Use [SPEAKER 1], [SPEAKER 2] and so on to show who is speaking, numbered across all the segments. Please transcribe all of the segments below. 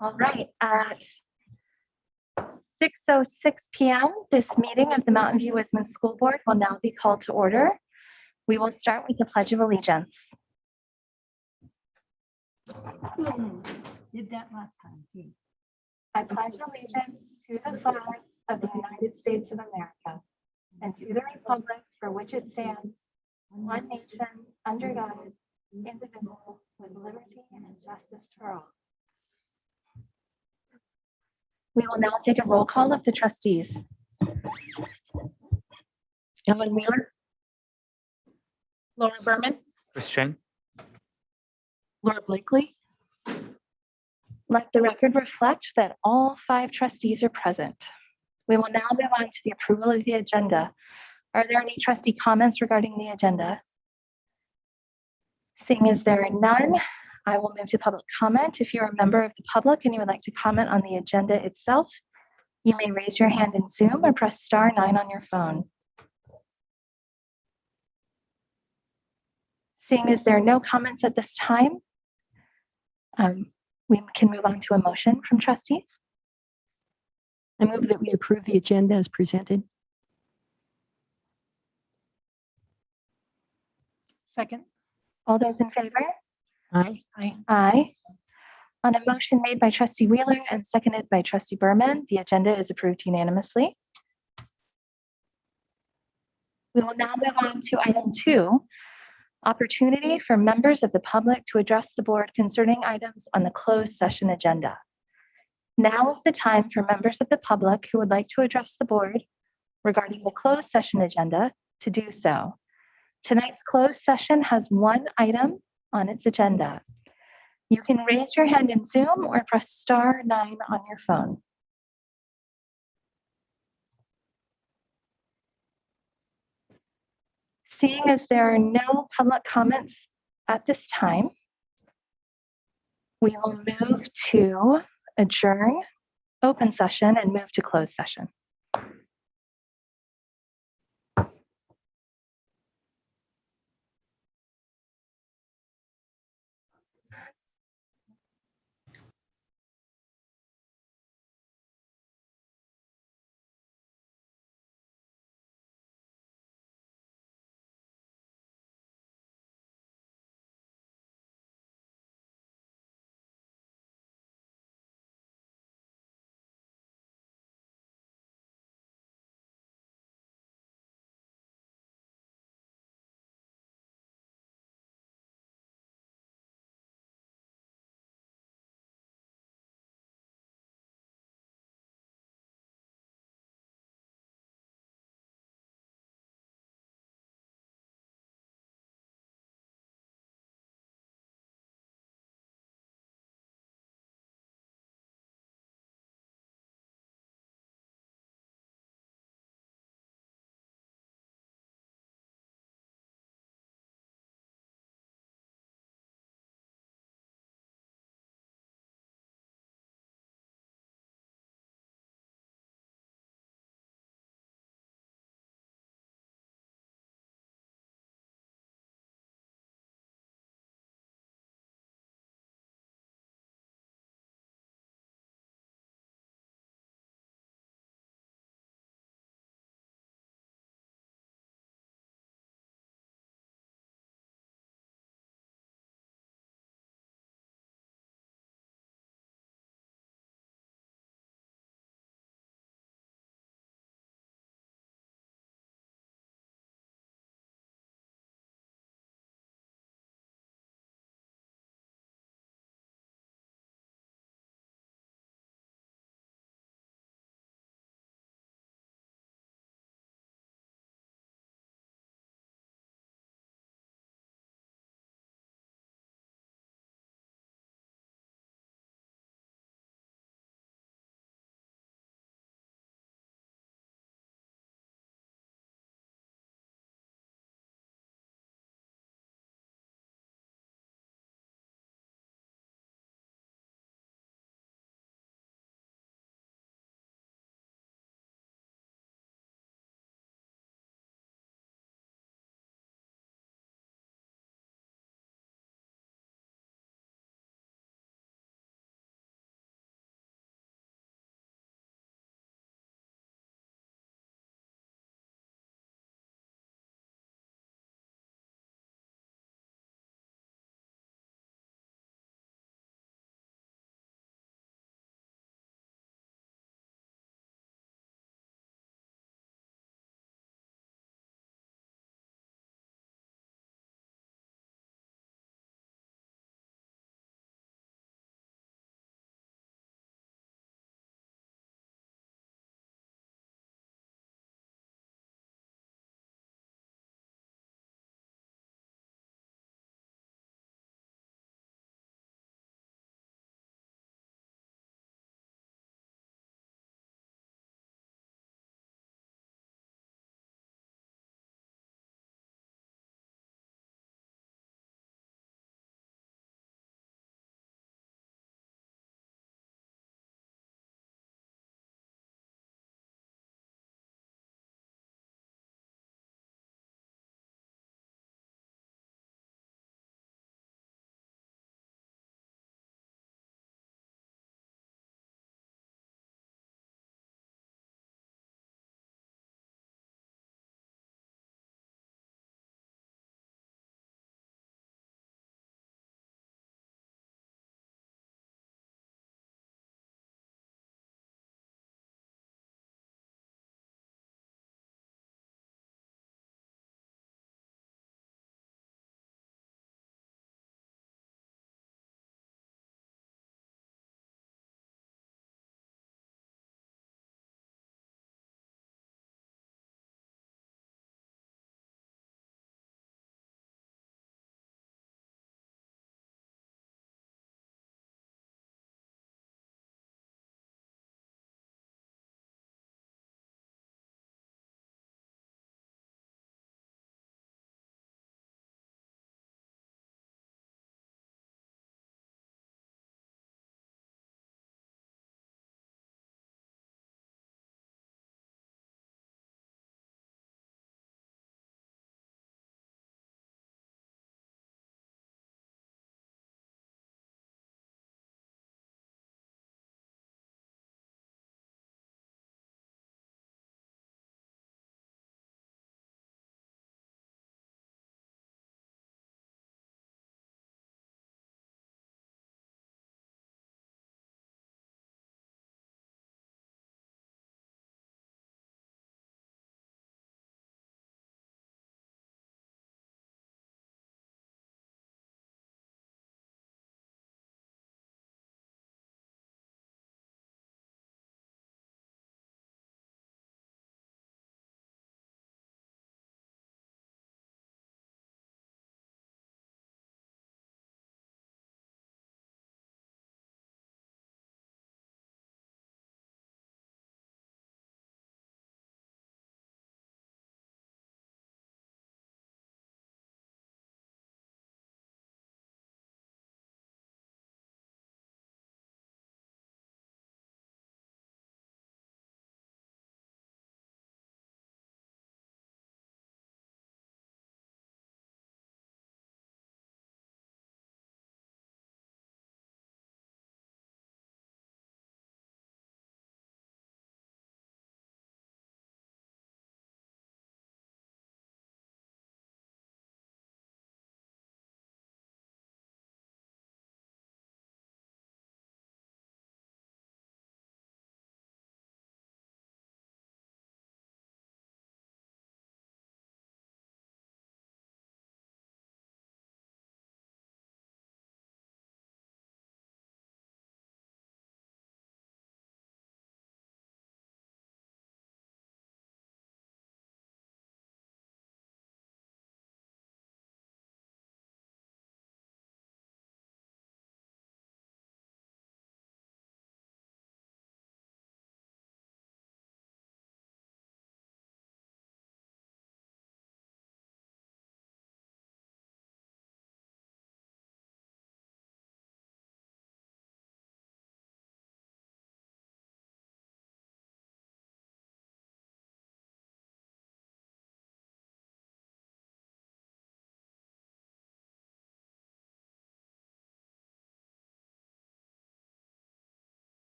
[SPEAKER 1] All right, at 6:06 p.m., this meeting of the Mountain View Wisman School Board will now be called to order. We will start with the Pledge of Allegiance.
[SPEAKER 2] Did that last time too.
[SPEAKER 1] I pledge allegiance to the flag of the United States of America and to the republic for which it stands, one nation, under God, indivisible, with liberty and justice for all. We will now take a roll call of the trustees.
[SPEAKER 2] Ellen Wheeler. Laura Berman.
[SPEAKER 3] Chris Cheng.
[SPEAKER 2] Laura Blakely.
[SPEAKER 1] Let the record reflect that all 5 trustees are present. We will now move on to the approval of the agenda. Are there any trustee comments regarding the agenda? Seeing as there are none, I will move to public comment. If you're a member of the public and you would like to comment on the agenda itself, you may raise your hand in Zoom or press *9 on your phone. Seeing as there are no comments at this time, we can move on to a motion from trustees.
[SPEAKER 2] I move that we approve the agenda as presented. Second.
[SPEAKER 1] All those in favor?
[SPEAKER 2] Aye.
[SPEAKER 1] Aye. On a motion made by trustee Wheeler and seconded by trustee Berman, the agenda is approved unanimously. We will now move on to item 2, opportunity for members of the public to address the board concerning items on the closed session agenda. Now is the time for members of the public who would like to address the board regarding the closed session agenda to do so. Tonight's closed session has 1 item on its agenda. You can raise your hand in Zoom or press *9 on your phone. Seeing as there are no public comments at this time, we will move to adjourn open session and move to closed session.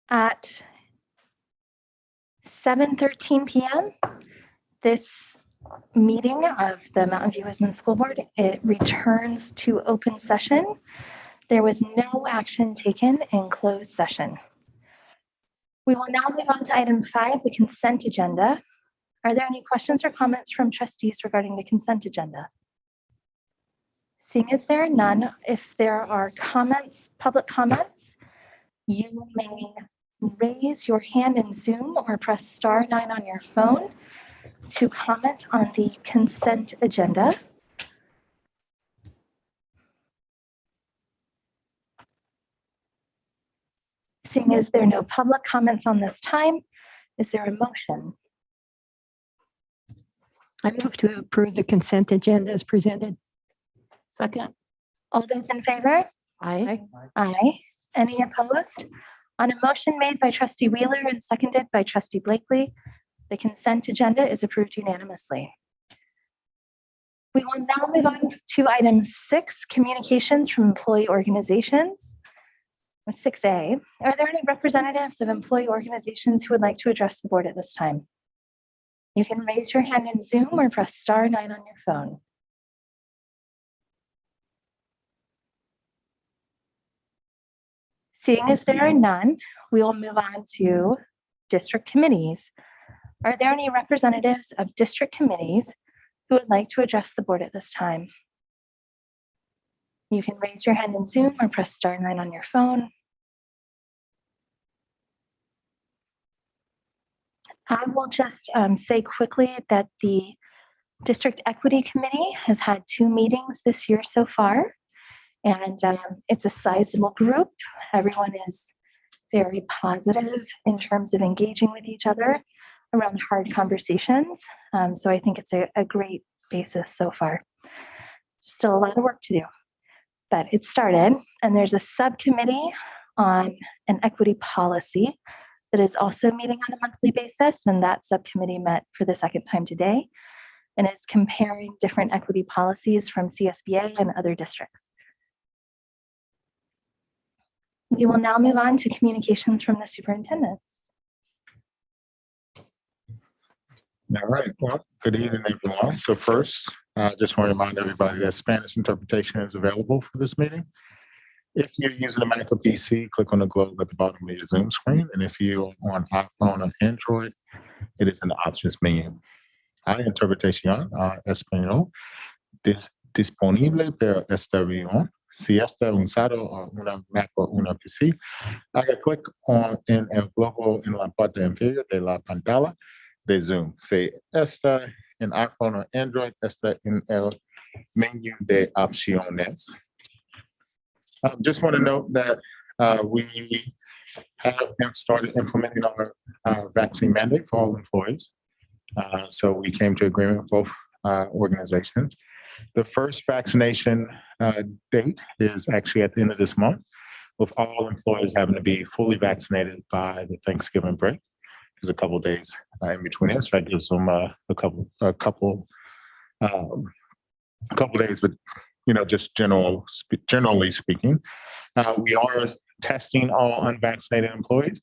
[SPEAKER 1] At 7:13 p.m., this meeting of the Mountain View Isman School Board, it returns to open session. There was no action taken in closed session. We will now move on to item 5, the consent agenda. Are there any questions or comments from trustees regarding the consent agenda? Seeing as there are none, if there are comments, public comments, you may raise your hand in Zoom or press *9 on your phone to comment on the consent agenda. Seeing as there are no public comments on this time, is there a motion?
[SPEAKER 2] I move to approve the consent agenda as presented.
[SPEAKER 3] Second.
[SPEAKER 1] All those in favor?
[SPEAKER 2] Aye.
[SPEAKER 1] Aye. Any opposed? On a motion made by trustee Wheeler and seconded by trustee Blakely, the consent agenda is approved unanimously. We will now move on to item 6, communications from employee organizations. 6A, are there any representatives of employee organizations who would like to address the board at this time? You can raise your hand in Zoom or press *9 on your phone. Seeing as there are none, we will move on to district committees. Are there any representatives of district committees who would like to address the board at this time? You can raise your hand in Zoom or press *9 on your phone. I will just say quickly that the District Equity Committee has had 2 meetings this year so far, and it's a sizable group. Everyone is very positive in terms of engaging with each other around hard conversations. So I think it's a great basis so far. Still a lot of work to do, but it started, and there's a subcommittee on an equity policy that is also meeting on a monthly basis, and that subcommittee met for the second time today and is comparing different equity policies from CSBA and other districts. We will now move on to communications from the superintendent.
[SPEAKER 4] All right, well, good evening, everyone. So first, I just want to remind everybody that Spanish interpretation is available for this meeting. If you're using a Mac or PC, click on the globe at the bottom of your Zoom screen. And if you're on iPhone or Android, it is in the options menu. Hay interpretación a español disponible para esta reunión. Si está usado una Mac o una PC, haga clic en el globo en la parte inferior de la pantalla de Zoom. Si está en iPhone o Android, está en el menú de opciones. Just want to note that we have started implementing our vaccine mandate for all employees. So we came to agreement with both organizations. The first vaccination date is actually at the end of this month, with all employees having to be fully vaccinated by the Thanksgiving break. There's a couple of days in between it, so that gives them a couple days, but just generally speaking, we are testing all unvaccinated employees.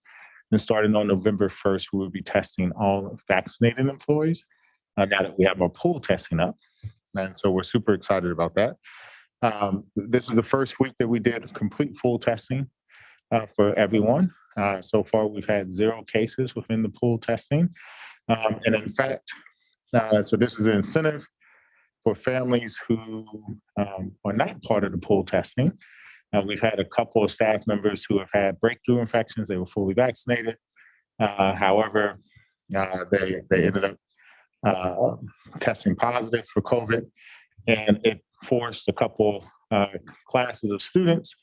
[SPEAKER 4] And starting on November 1st, we will be testing all vaccinated employees now that we have our pool testing up. And so we're super excited about that. This is the first week that we did complete full testing for everyone. So far, we've had 0 cases within the pool testing. And in fact, so this is an incentive for families who are not part of the pool testing. We've had a couple of staff members who have had breakthrough infections. They were fully vaccinated. However, they ended up testing positive for COVID, and it forced a couple classes of students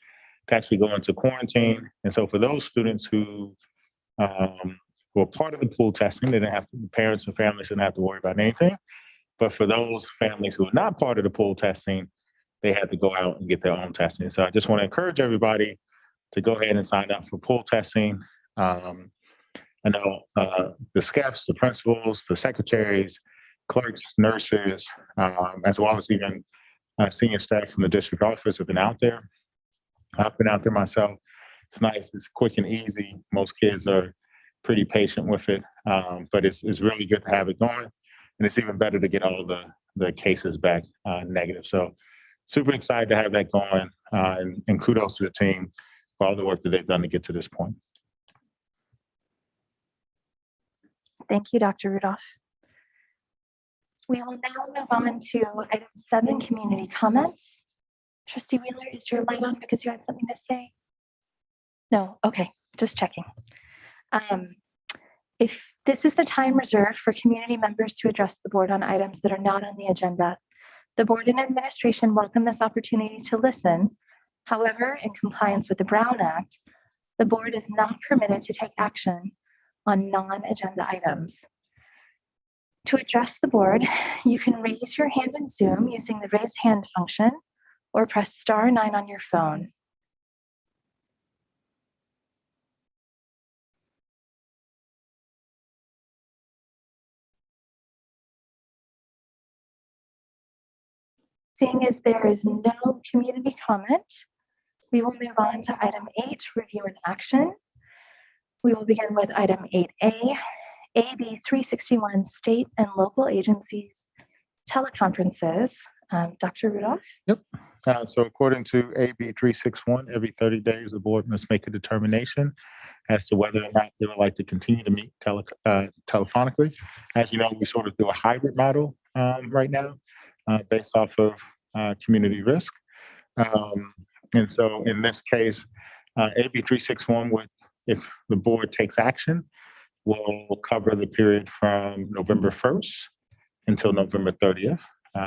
[SPEAKER 4] to actually go into quarantine. And so for those students who were part of the pool testing, they didn't have to, parents and families didn't have to worry about anything. But for those families who are not part of the pool testing, they had to go out and get their own testing. So I just want to encourage everybody to go ahead and sign up for pool testing. I know the staffs, the principals, the secretaries, clerks, nurses, as well as even senior staff from the district office have been out there. I've been out there myself. It's nice. It's quick and easy. Most kids are pretty patient with it, but it's really good to have it going, and it's even better to get all the cases back negative. So super excited to have that going, and kudos to the team for all the work that they've done to get to this point.
[SPEAKER 1] Thank you, Dr. Rudolph. We will now move on to item 7, community comments. Trustee Wheeler, is your light on because you had something to say? No, okay, just checking. If this is the time reserved for community members to address the board on items that are not on the agenda, the board and administration welcome this opportunity to listen. However, in compliance with the Brown Act, the board is not permitted to take action on non-agenda items. To address the board, you can raise your hand in Zoom using the raise hand function or press *9 on your phone. Seeing as there is no community comment, we will move on to item 8, review and action. We will begin with item 8A, AB 361 state and local agencies, teleconferences. Dr. Rudolph?
[SPEAKER 4] Yep. So according to AB 361, every 30 days, the board must make a determination as to whether or not they would like to continue to meet telephonically. As you know, we sort of do a hybrid model right now based off of community risk. And so in this case, AB 361 would, if the board takes action, will cover the period from November 1st until November 30th.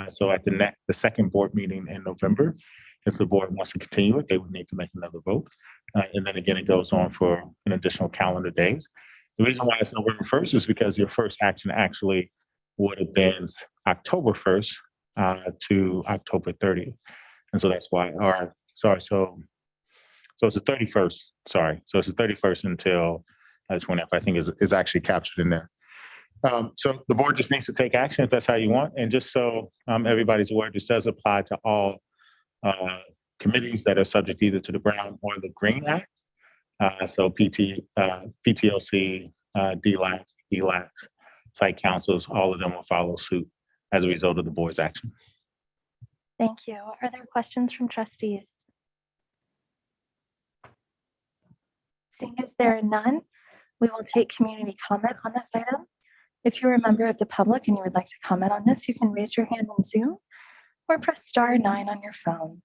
[SPEAKER 4] So at the second board meeting in November, if the board wants to continue it, they would need to make another vote. And then again, it goes on for an additional calendar days. The reason why it's November 1st is because your first action actually would have been October 1st to October 30th. And so that's why, so it's the 31st, sorry. So it's the 31st until 20th, I think is actually captured in there. So the board just needs to take action if that's how you want. And just so everybody's aware, this does apply to all committees that are subject either to the Brown or the Green Act. So PTLC, DLAC, ELACs, site councils, all of them will follow suit as a result of the board's action.
[SPEAKER 1] Thank you. Are there questions from trustees? Seeing as there are none, we will take community comment on this item. If you're a member of the public and you would like to comment on this, you can raise your hand in Zoom or press *9 on your phone.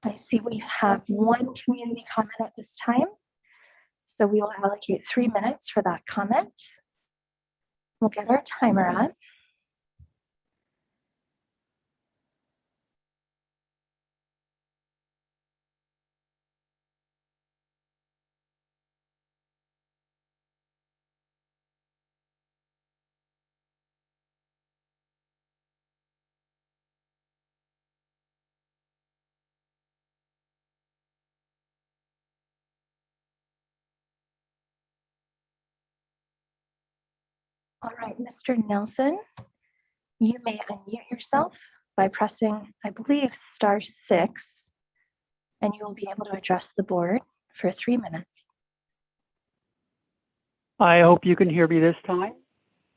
[SPEAKER 1] I see we have one community comment at this time. So we will allocate 3 minutes for that comment. We'll get our timer on. All right, Mr. Nelson, you may unmute yourself by pressing, I believe, *6, and you will be able to address the board for 3 minutes.
[SPEAKER 3] I hope you can hear me this time.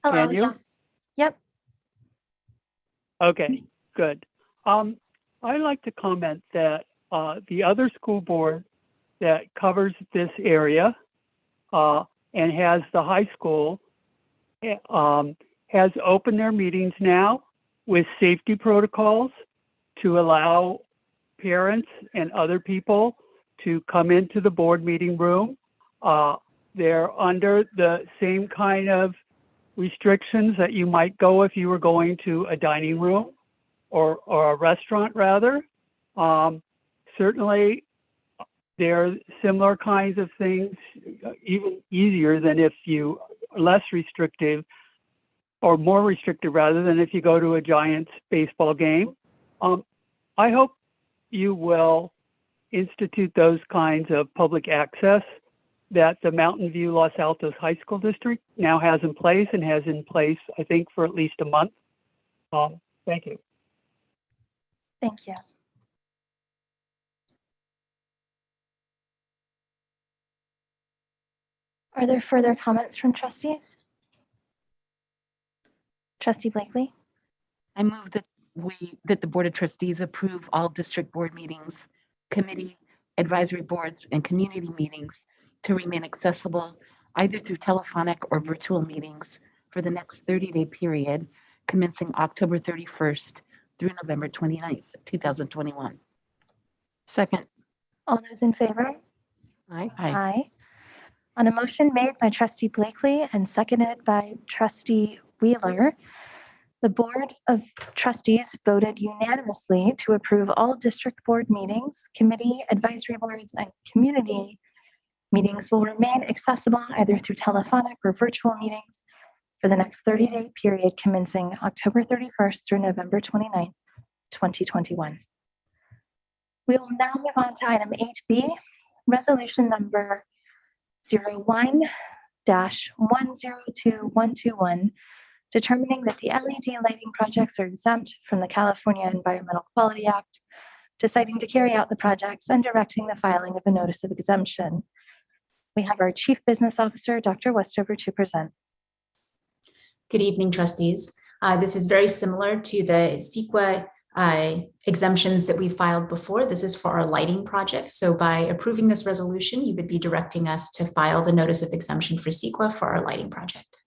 [SPEAKER 1] Hello,
[SPEAKER 3] Can you?
[SPEAKER 1] yes. Yep.
[SPEAKER 3] Okay, good. I'd like to comment that the other school board that covers this area and has the high school has opened their meetings now with safety protocols to allow parents and other people to come into the board meeting room. They're under the same kind of restrictions that you might go if you were going to a dining room or a restaurant rather. Certainly there are similar kinds of things, even easier than if you are less restrictive or more restrictive rather than if you go to a Giants baseball game. I hope you will institute those kinds of public access that the Mountain View Los Altos High School District now has in place and has in place, I think, for at least a month Thank you.
[SPEAKER 1] Thank you. Are there further comments from trustees? Trustee Blakely.
[SPEAKER 5] I move that the Board of Trustees approve all district board meetings, committee, advisory boards, and community meetings to remain accessible either through telephonic or virtual meetings for the next 30-day period commencing October 31st through November 29th, 2021.
[SPEAKER 2] Second.
[SPEAKER 1] All those in favor?
[SPEAKER 2] Aye.
[SPEAKER 1] Aye. On a motion made by Trustee Blakely and seconded by Trustee Wheeler, the Board of Trustees voted unanimously to approve all district board meetings, committee, advisory boards, and community meetings will remain accessible either through telephonic or virtual meetings for the next 30-day period commencing October 31st through November 29th, 2021. We will now move on to item 8B, resolution number 01-102121, determining that the LED lighting projects are exempt from the California Environmental Quality Act, deciding to carry out the projects and directing the filing of a notice of exemption. We have our Chief Business Officer, Dr. Westover, to present.
[SPEAKER 6] Good evening, trustees. This is very similar to the CEQA exemptions that we filed before. This is for our lighting project. So by approving this resolution, you would be directing us to file the notice of exemption for CEQA for our lighting project.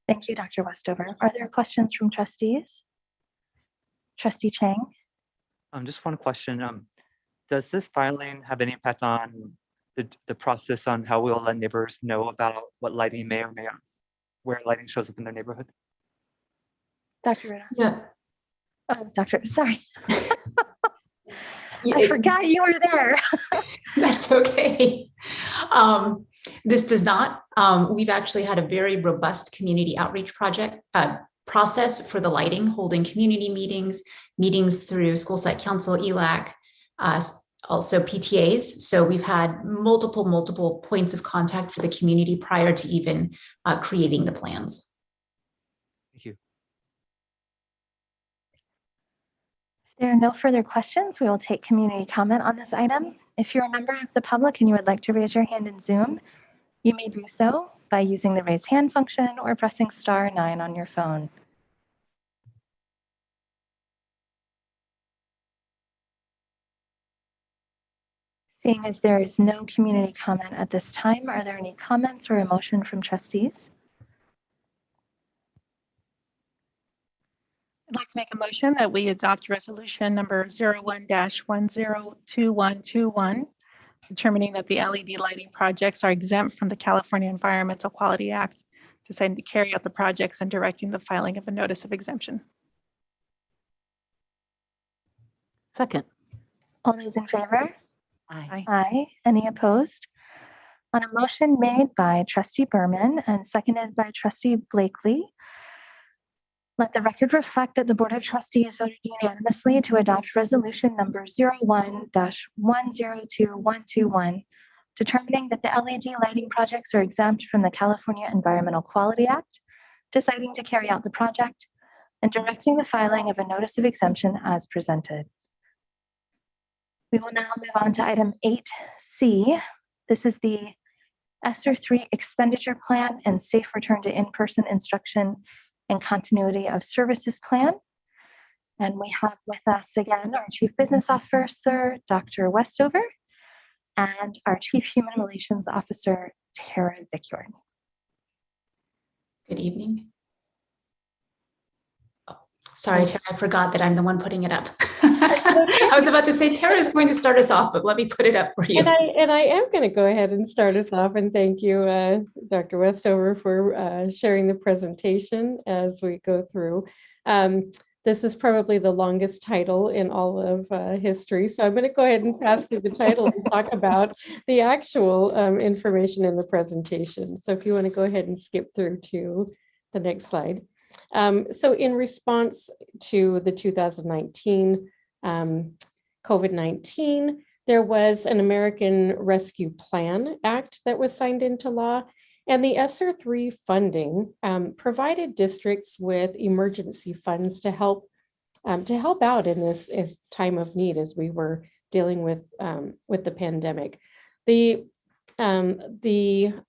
[SPEAKER 1] Thank you, Dr. Westover. Are there questions from trustees? Trustee Chang?
[SPEAKER 7] Just one question. Does this filing have any impact on the process on how we'll let neighbors know about what lighting may or may not, where lighting shows up in their neighborhood?
[SPEAKER 1] Dr. Ruda?
[SPEAKER 6] Yeah.
[SPEAKER 1] Oh, Doctor, sorry.
[SPEAKER 6] Yeah,
[SPEAKER 1] I forgot you were there.
[SPEAKER 6] That's okay. This does not. We've actually had a very robust community outreach process for the lighting, holding community meetings through school site council, ELAC, also PTAs. So we've had multiple points of contact for the community prior to even creating the plans.
[SPEAKER 7] Thank you.
[SPEAKER 1] If there are no further questions, we will take community comment on this item. If you're a member of the public and you would like to raise your hand in Zoom, you may do so by using the raise hand function or pressing *9 on your phone. Seeing as there is no community comment at this time, are there any comments or a motion from trustees?
[SPEAKER 8] I'd like to make a motion that we adopt resolution number 01-102121, determining that the LED lighting projects are exempt from the California Environmental Quality Act, deciding to carry out the projects and directing the filing of a notice of exemption.
[SPEAKER 5] Second.
[SPEAKER 1] All those in favor?
[SPEAKER 5] Aye.
[SPEAKER 1] Aye. Any opposed? On a motion made by Trustee Berman and seconded by Trustee Blakely, let the record reflect that the Board of Trustees voted unanimously to adopt resolution number 01-102121, determining that the LED lighting projects are exempt from the California Environmental Quality Act, deciding to carry out the project, and directing the filing of a notice of exemption as presented. We will now move on to item 8C. This is the ESSER 3 Expenditure Plan and Safe Return to In-Person Instruction and Continuity of Services Plan. And we have with us again our Chief Business Officer, Dr. Westover, and our Chief Human Relations Officer, Tara Vickiord.
[SPEAKER 6] Good evening. Oh, sorry, Tara, I forgot that I'm the one putting it up. I was about to say Tara is going to start us off, but let me put it up for you.
[SPEAKER 9] And I am going to go ahead and start us off, and thank you, Dr. Westover, for sharing the presentation as we go through. This is probably the longest title in all of history, so I'm going to go ahead and pass through the title and talk about the actual information in the presentation. So if you want to go ahead and skip through to the next slide. So in response to the 2019 COVID-19, there was an American Rescue Plan Act that was signed into law. And the ESSER 3 funding provided districts with emergency funds to help out in this time of need as we were dealing with the pandemic. The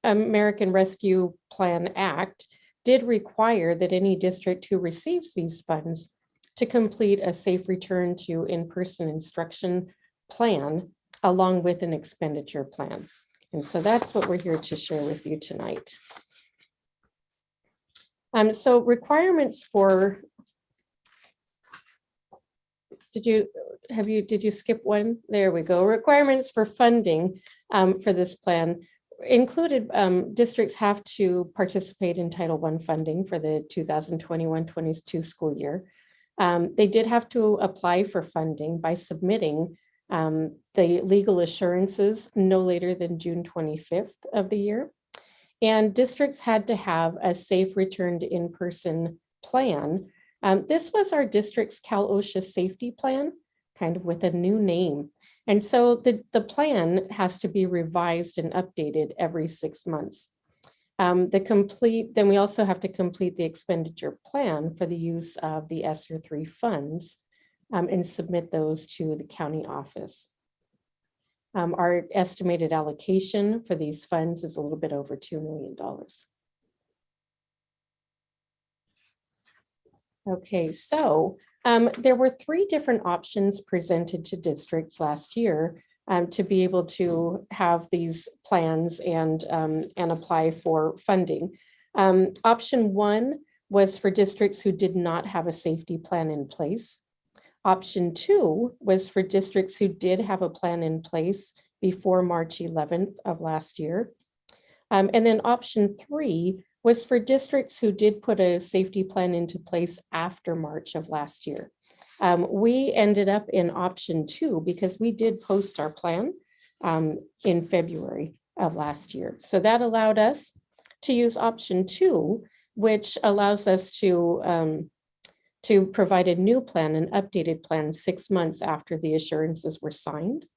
[SPEAKER 9] American Rescue Plan Act did require that any district who receives these funds to complete a safe return to in-person instruction plan along with an expenditure plan. And so that's what we're here to share with you tonight. So requirements for, did you skip one? There we go. Requirements for funding for this plan included districts have to participate in Title I funding for the 2021-22 school year. They did have to apply for funding by submitting the legal assurances no later than June 25th of the year. And districts had to have a safe return to in-person plan. This was our district's Cal OSHA safety plan, kind of with a new name. And so the plan has to be revised and updated every 6 months. Then we also have to complete the expenditure plan for the use of the ESSER 3 funds and submit those to the county office. Our estimated allocation for these funds is a little bit over $2 million. Okay, so there were 3 different options presented to districts last year to be able to have these plans and apply for funding. Option 1 was for districts who did not have a safety plan in place. Option 2 was for districts who did have a plan in place before March 11th of last year. And then option 3 was for districts who did put a safety plan into place after March of last year. We ended up in option 2 because we did post our plan in February of last year. So that allowed us to use option 2, which allows us to provide a new plan, an updated plan 6 months after the assurances were signed.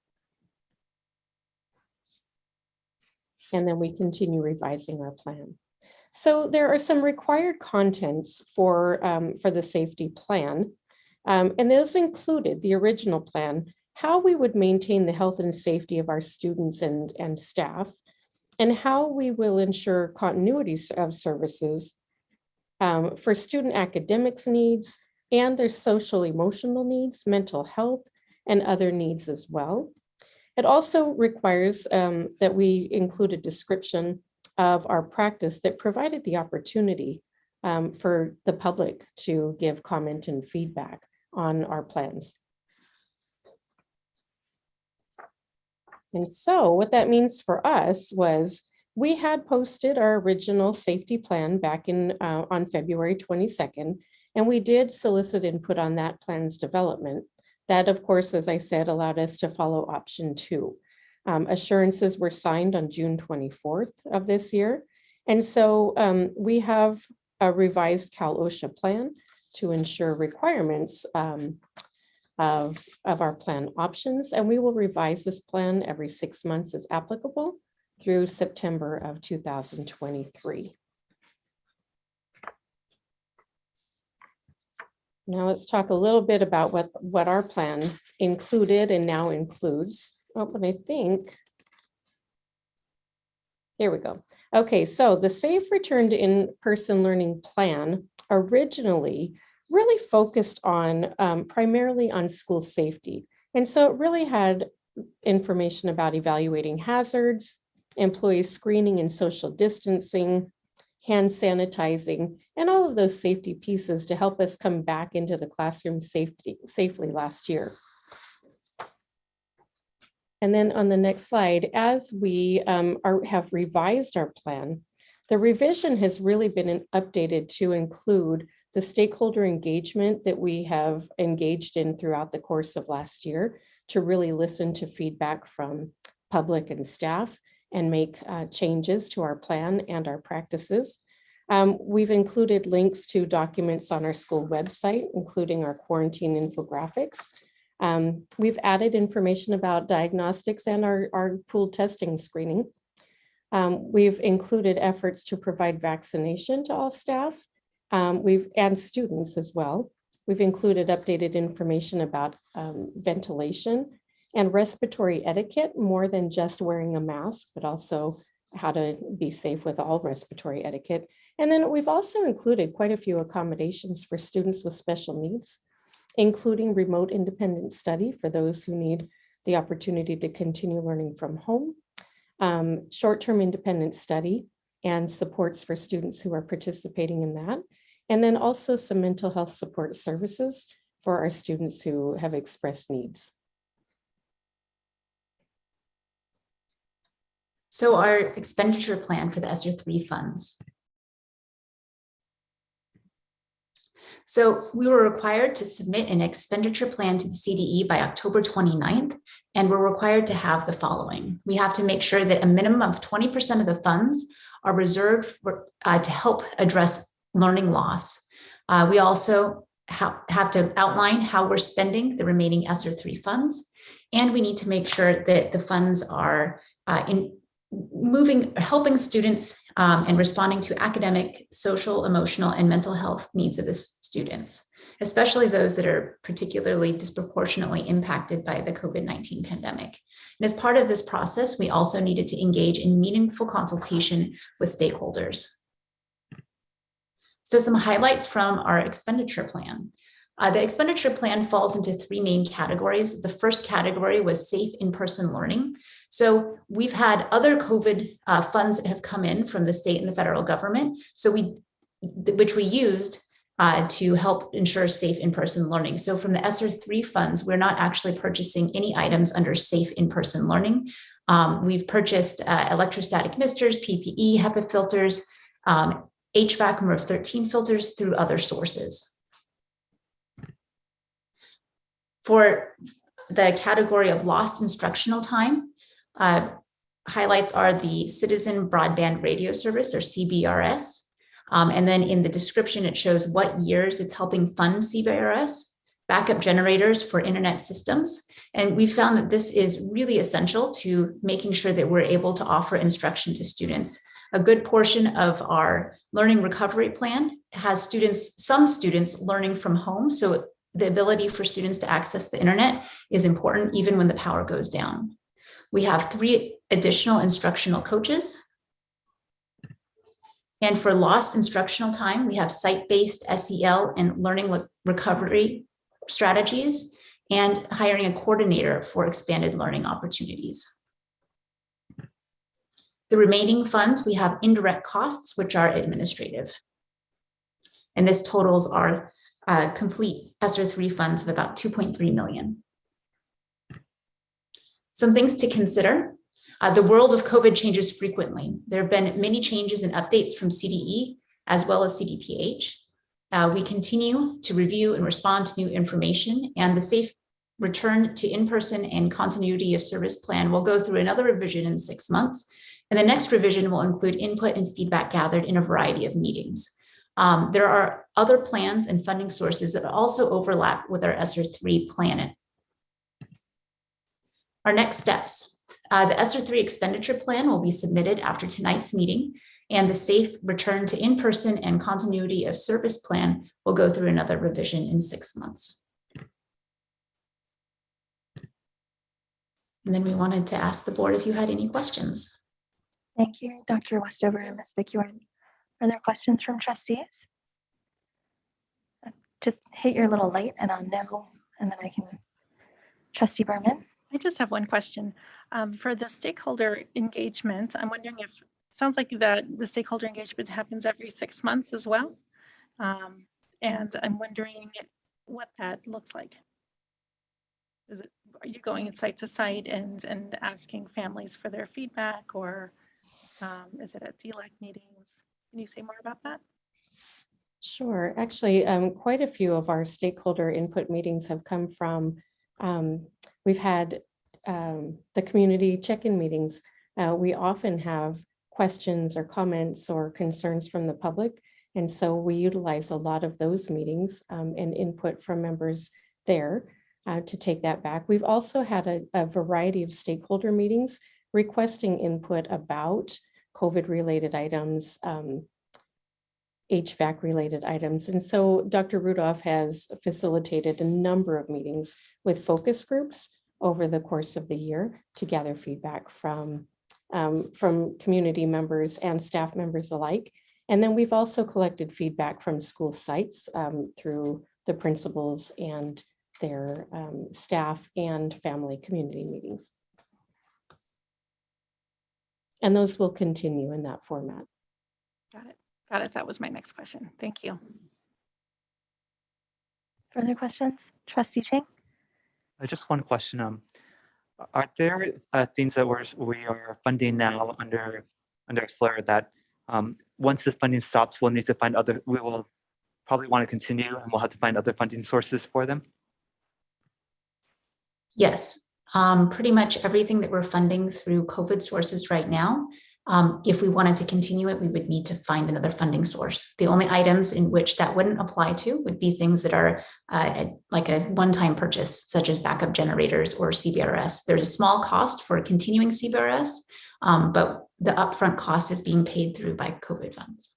[SPEAKER 9] And then we continue revising our plan. So there are some required contents for the safety plan. And those included the original plan, how we would maintain the health and safety of our students and staff, and how we will ensure continuity of services for student academics needs and their social emotional needs, mental health, and other needs as well. It also requires that we include a description of our practice that provided the opportunity for the public to give comment and feedback on our plans. And so what that means for us was we had posted our original safety plan back in on February 22nd, and we did solicit input on that plan's development. That, of course, as I said, allowed us to follow option 2. Assurances were signed on June 24th of this year. And so we have a revised Cal OSHA plan to ensure requirements of our plan options. And we will revise this plan every 6 months as applicable through September of 2023. Now let's talk a little bit about what our plan included and now includes. Oh, but I think, here we go. Okay, so the Safe Return to In-Person Learning Plan originally really focused on primarily on school safety. And so it really had information about evaluating hazards, employee screening and social distancing, hand sanitizing, and all of those safety pieces to help us come back into the classroom safely last year. And then on the next slide, as we have revised our plan, the revision has really been updated to include the stakeholder engagement that we have engaged in throughout the course of last year to really listen to feedback from public and staff and make changes to our plan and our practices. We've included links to documents on our school website, including our quarantine infographics. We've added information about diagnostics and our pooled testing screening. We've included efforts to provide vaccination to all staff and students as well. We've included updated information about ventilation and respiratory etiquette, more than just wearing a mask, but also how to be safe with all respiratory etiquette. And then we've also included quite a few accommodations for students with special needs, including remote independent study for those who need the opportunity to continue learning from home, short-term independent study and supports for students who are participating in that, and then also some mental health support services for our students who have expressed needs.
[SPEAKER 6] So our expenditure plan for the ESSER 3 funds. So we were required to submit an expenditure plan to the CDE by October 29th, and we're required to have the following. We have to make sure that a minimum of 20% of the funds are reserved for, to help address learning loss. We also have to outline how we're spending the remaining ESSER 3 funds, and we need to make sure that the funds are helping students and responding to academic, social, emotional, and mental health needs of the students, especially those that are particularly disproportionately impacted by the COVID-19 pandemic. And as part of this process, we also needed to engage in meaningful consultation with stakeholders. So some highlights from our expenditure plan. The expenditure plan falls into 3 main categories. The first category was safe in-person learning. So we've had other COVID funds that have come in from the state and the federal government, which we used to help ensure safe in-person learning. So from the ESSER 3 funds, we're not actually purchasing any items under safe in-person learning. We've purchased electrostatic misters, PPE, HEPA filters, HVAC and MERV 13 filters through other sources. For the category of lost instructional time, highlights are the Citizen Broadband Radio Service, or CBRS. And then in the description, it shows what years it's helping fund CBRS, backup generators for internet systems. And we found that this is really essential to making sure that we're able to offer instruction to students. A good portion of our learning recovery plan has some students learning from home. So the ability for students to access the internet is important even when the power goes down. We have 3 additional instructional coaches. And for lost instructional time, we have site-based SEL and learning recovery strategies, and hiring a coordinator for expanded learning opportunities. The remaining funds, we have indirect costs, which are administrative. And this totals our complete ESSER 3 funds of about $2.3 million. Some things to consider. The world of COVID changes frequently. There have been many changes and updates from CDE as well as CDPH. We continue to review and respond to new information, and the safe return to in-person and continuity of service plan will go through another revision in 6 months. And the next revision will include input and feedback gathered in a variety of meetings. There are other plans and funding sources that also overlap with our ESSER 3 plan. Our next steps. The ESSER 3 expenditure plan will be submitted after tonight's meeting, and the safe return to in-person and continuity of service plan will go through another revision in 6 months. And then we wanted to ask the board if you had any questions.
[SPEAKER 1] Thank you, Dr. Westover and Ms. Vickiorn. Are there questions from trustees? Just hit your little light and I'll know, and then I can. Trustee Berman?
[SPEAKER 8] I just have one question. For the stakeholder engagement, I'm wondering if, sounds like that the stakeholder engagement happens every 6 months as well. And I'm wondering what that looks like. Are you going site to site and asking families for their feedback, or is it at DLEC meetings? Can you say more about that?
[SPEAKER 9] Sure. Actually, quite a few of our stakeholder input meetings have come from, we've had the community check-in meetings. We often have questions or comments or concerns from the public. And so we utilize a lot of those meetings and input from members there to take that back. We've also had a variety of stakeholder meetings requesting input about COVID-related items, HVAC-related items. And so Dr. Rudolph has facilitated a number of meetings with focus groups over the course of the year to gather feedback from community members and staff members alike. And then we've also collected feedback from school sites through the principals and their staff and family community meetings. And those will continue in that format.
[SPEAKER 8] Got it. Got it. That was my next question. Thank you.
[SPEAKER 1] Further questions? Trustee Chang?
[SPEAKER 7] Just one question. Are there things that we are funding now under SLR that once the funding stops, we'll need to find we will probably want to continue and we'll have to find other funding sources for them?
[SPEAKER 6] Yes, pretty much everything that we're funding through COVID sources right now. If we wanted to continue it, we would need to find another funding source. The only items in which that wouldn't apply to would be things that are like a one-time purchase, such as backup generators or CBRS. There's a small cost for continuing CBRS, but the upfront cost is being paid through by COVID funds.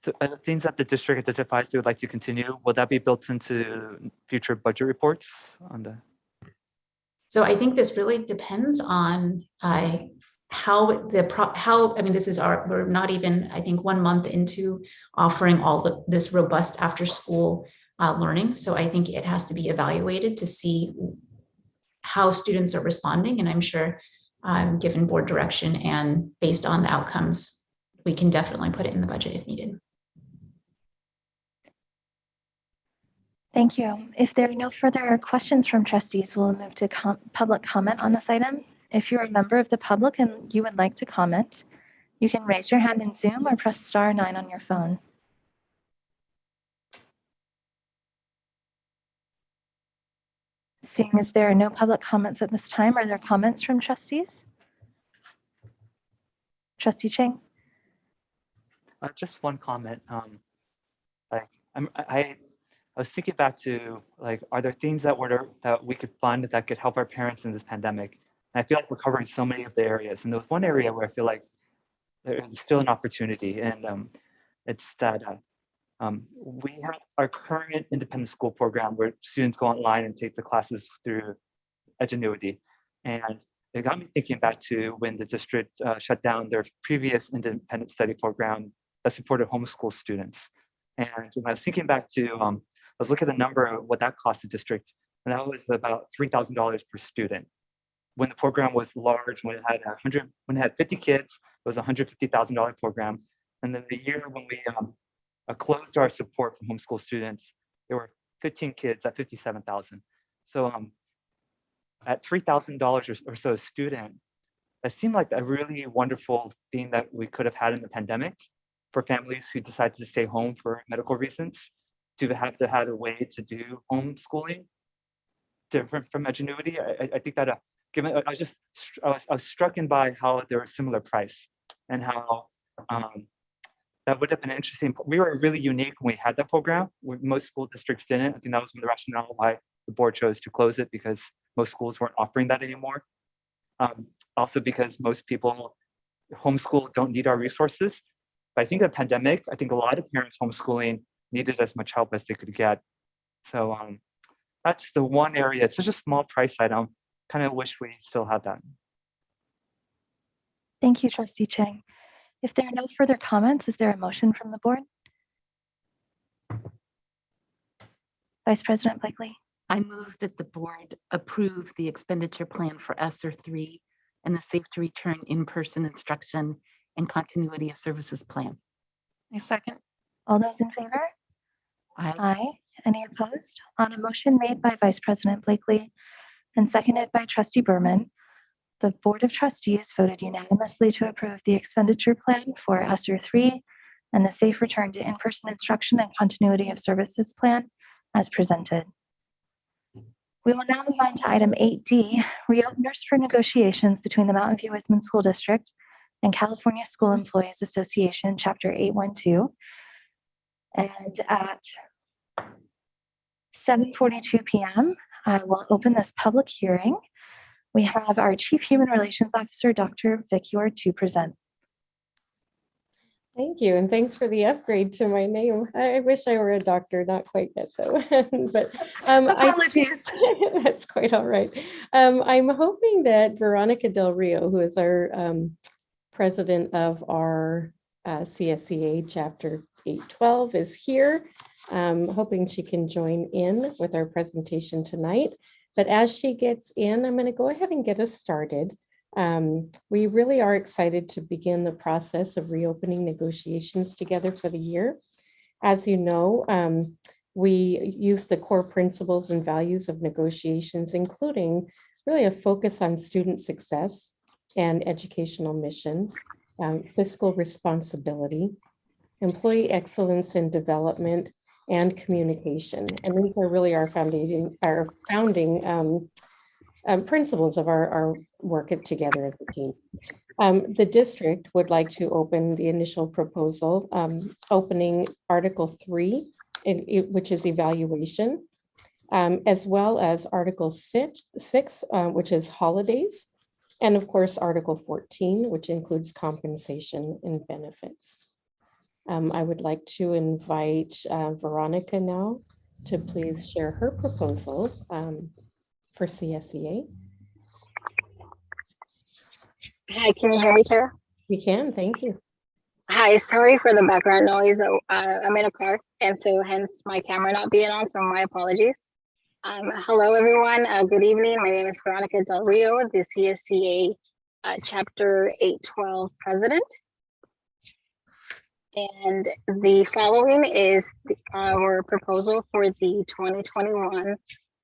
[SPEAKER 7] So the things that the district identifies they would like to continue, will that be built into future budget reports on the?
[SPEAKER 6] So I think this really depends on how, I mean, we're not even, I think, 1 month into offering all this robust after school learning. So I think it has to be evaluated to see how students are responding. And I'm sure given board direction and based on the outcomes, we can definitely put it in the budget if needed.
[SPEAKER 1] Thank you. If there are no further questions from trustees, we'll move to public comment on this item. If you're a member of the public and you would like to comment, you can raise your hand in Zoom or press *9 on your phone. Seeing as there are no public comments at this time, are there comments from trustees? Trustee Chang?
[SPEAKER 7] Just one comment. I was thinking back to are there things that we could fund that could help our parents in this pandemic? And I feel like we're covering so many of the areas. And there was one area where I feel like there is still an opportunity, and it's that we have our current independent school program where students go online and take the classes through Edgenuity. And it got me thinking back to when the district shut down their previous independent study program that supported homeschool students. And when I was thinking back to, I was looking at the number of what that cost the district, and that was about $3,000 per student. When the program was large, when it had 50 kids, it was a $150,000 program. And then the year when we closed our support for homeschool students, there were 15 kids at $57,000. So at $3,000 or so a student, it seemed like a really wonderful thing that we could have had in the pandemic for families who decided to stay home for medical reasons, to have a way to do homeschooling different from Edgenuity. I think that I was struck by how they were similar price, and how that would have been interesting. We were really unique when we had that program. Most school districts didn't. I think that was one of the rationale why the board chose to close it, because most schools weren't offering that anymore. Also because most people homeschool don't need our resources. But I think the pandemic, I think a lot of parents homeschooling needed as much help as they could get. So that's the one area. It's such a small price item. Kind of wish we still had that.
[SPEAKER 1] Thank you, Trustee Chang. If there are no further comments, is there a motion from the board? Vice President Blakely.
[SPEAKER 5] I move that the board approve the expenditure plan for ESSER 3 and the Safe to Return in-person instruction and continuity of services plan.
[SPEAKER 8] A second.
[SPEAKER 1] All those in favor?
[SPEAKER 5] Aye.
[SPEAKER 1] Aye. Any opposed? On a motion made by Vice President Blakely and seconded by Trustee Berman, the Board of Trustees voted unanimously to approve the expenditure plan for ESSER 3 and the Safe Return to in-person instruction and continuity of services plan as presented. We will now move on to item 8D, reopeners for negotiations between the Mountain View Wisman School District and California School Employees Association, Chapter 812. And at 7:42 p.m., I will open this public hearing We have our Chief Human Relations Officer, Dr. Vic Yor, to present.
[SPEAKER 9] Thank you, and thanks for the upgrade to my name. I wish I were a doctor, not quite yet though. But
[SPEAKER 1] Apologies.
[SPEAKER 9] that's quite all right. I'm hoping that Veronica Del Rio, who is our president of our CSCA Chapter 812, is here. Hoping she can join in with our presentation tonight. But as she gets in, I'm going to go ahead and get us started. We really are excited to begin the process of reopening negotiations together for the year. As you know, we use the core principles and values of negotiations, including really a focus on student success and educational mission, fiscal responsibility, employee excellence and development, and communication. And these are really our founding principles of our work together as a team. The district would like to open the initial proposal, opening Article 3, which is evaluation, as well as Article 6, which is holidays, and of course, Article 14, which includes compensation and benefits. I would like to invite Veronica now to please share her proposal for CSCA.
[SPEAKER 10] Hi, can you hear me, Chair?
[SPEAKER 9] We can, thank you.
[SPEAKER 10] Hi, sorry for the background noise. I'm in a car, and so hence my camera not being on, so my apologies. Hello, everyone. Good evening. My name is Veronica Del Rio, the CSCA Chapter 812 President. And the following is our proposal for the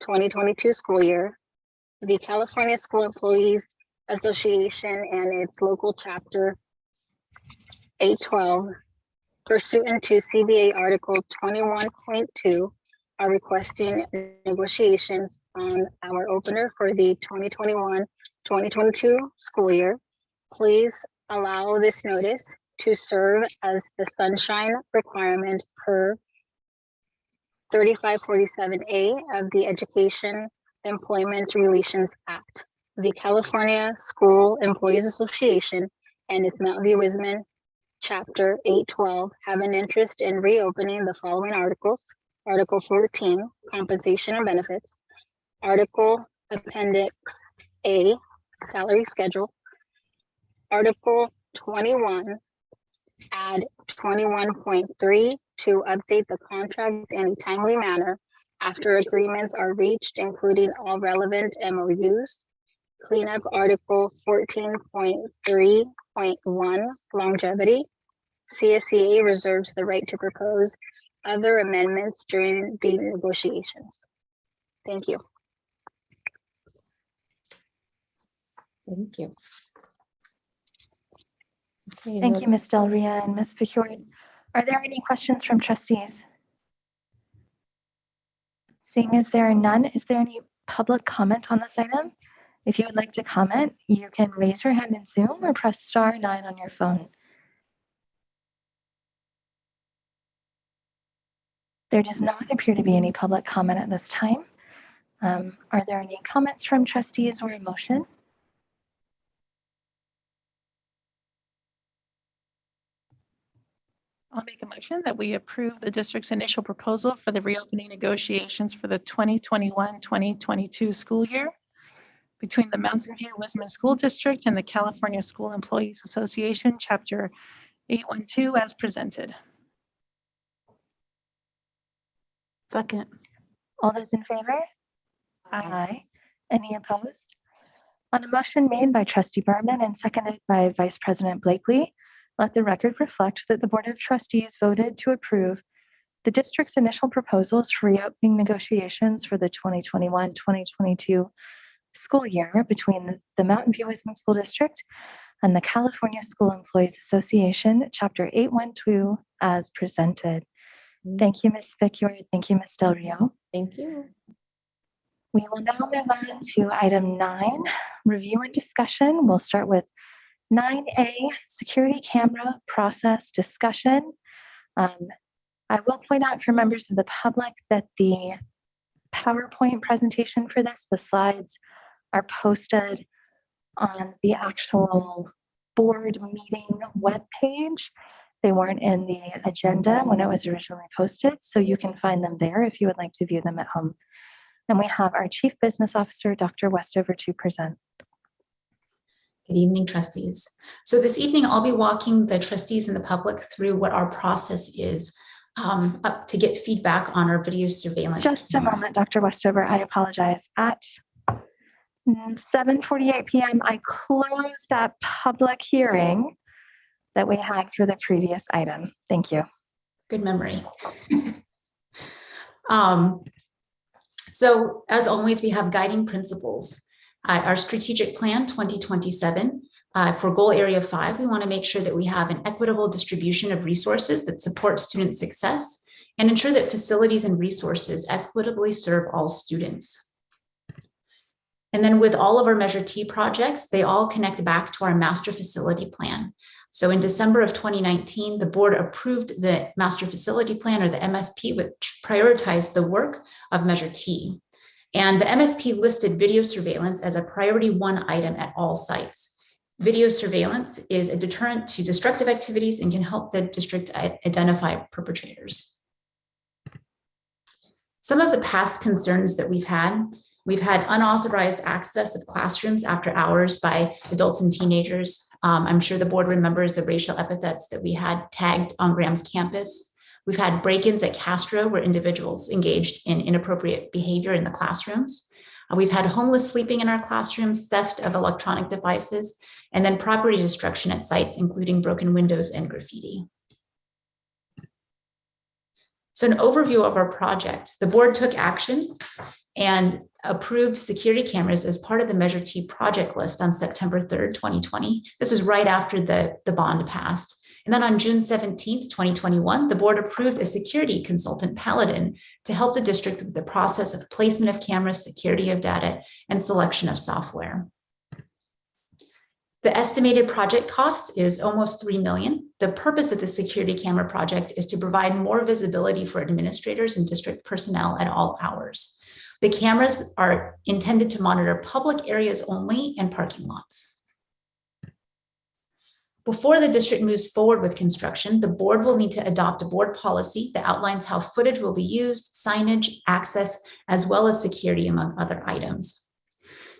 [SPEAKER 10] 2021-2022 school year. The California School Employees Association and its local chapter 812, pursuant to CBA Article 21.2, are requesting negotiations on our opener for the 2021-2022 school year. Please allow this notice to serve as the sunshine requirement per 3547A of the Education Employment Relations Act. The California School Employees Association and its Mount View Wisman Chapter 812 have an interest in reopening the following articles. Article 14, compensation and benefits. Article Appendix A, salary schedule. Article 21, add 21.3 to update the contract in a timely manner after agreements are reached, including all relevant MOUs. Clean up Article 14.3.1, longevity. CSCA reserves the right to propose other amendments during the negotiations. Thank you.
[SPEAKER 9] Thank you. Okay,
[SPEAKER 1] Thank you, Ms. Del Rio and Ms. Picard. Are there any questions from trustees? Seeing as there are none, is there any public comment on this item? If you would like to comment, you can raise your hand in Zoom or press *9 on your phone. There does not appear to be any public comment at this time. Are there any comments from trustees or a motion?
[SPEAKER 8] I'll make a motion that we approve the district's initial proposal for the reopening negotiations for the 2021-2022 school year between the Mountain View Wisman School District and the California School Employees Association, Chapter 812, as presented.
[SPEAKER 5] Second.
[SPEAKER 1] All those in favor?
[SPEAKER 8] Aye.
[SPEAKER 1] Any opposed? On a motion made by Trustee Berman and seconded by Vice President Blakely, let the record reflect that the Board of Trustees voted to approve the district's initial proposals for reopening negotiations for the 2021-2022 school year between the Mountain View Wisman School District and the California School Employees Association, Chapter 812, as presented. Thank you, Ms. Vicure. Thank you, Ms. Del Rio.
[SPEAKER 9] Thank you.
[SPEAKER 1] We will now move on to item 9, review and discussion. We'll start with 9A, security camera process discussion. I will point out for members of the public that the PowerPoint presentation for this, the slides are posted on the actual board meeting webpage. They weren't in the agenda when it was originally posted, so you can find them there if you would like to view them at home. And we have our Chief Business Officer, Dr. Westover, to present.
[SPEAKER 6] Good evening, trustees. So this evening, I'll be walking the trustees and the public through what our process is up to get feedback on our video surveillance.
[SPEAKER 1] Just a moment, Dr. Westover, I apologize. At 7:48 p.m., I closed that public hearing that we had for the previous item. Thank you.
[SPEAKER 6] Good memory. So as always, we have guiding principles. Our strategic plan 2027 for goal area 5, we want to make sure that we have an equitable distribution of resources that support student success and ensure that facilities and resources equitably serve all students. And then with all of our Measure T projects, they all connect back to our master facility plan. So in December of 2019, the board approved the master facility plan, or the MFP, which prioritized the work of Measure T. And the MFP listed video surveillance as a priority 1 item at all sites. Video surveillance is a deterrent to destructive activities and can help the district identify perpetrators. Some of the past concerns that we've had unauthorized access of classrooms after hours by adults and teenagers. I'm sure the board remembers the racial epithets that we had tagged on Graham's campus. We've had break-ins at Castro where individuals engaged in inappropriate behavior in the classrooms. We've had homeless sleeping in our classrooms, theft of electronic devices, and then property destruction at sites, including broken windows and graffiti. So an overview of our project, the board took action and approved security cameras as part of the Measure T project list on September 3rd, 2020. This was right after the bond passed. And then on June 17th, 2021, the board approved a security consultant, Paladin, to help the district with the process of placement of cameras, security of data, and selection of software. The estimated project cost is almost $3 million. The purpose of the security camera project is to provide more visibility for administrators and district personnel at all hours. The cameras are intended to monitor public areas only and parking lots. Before the district moves forward with construction, the board will need to adopt a board policy that outlines how footage will be used, signage, access, as well as security, among other items.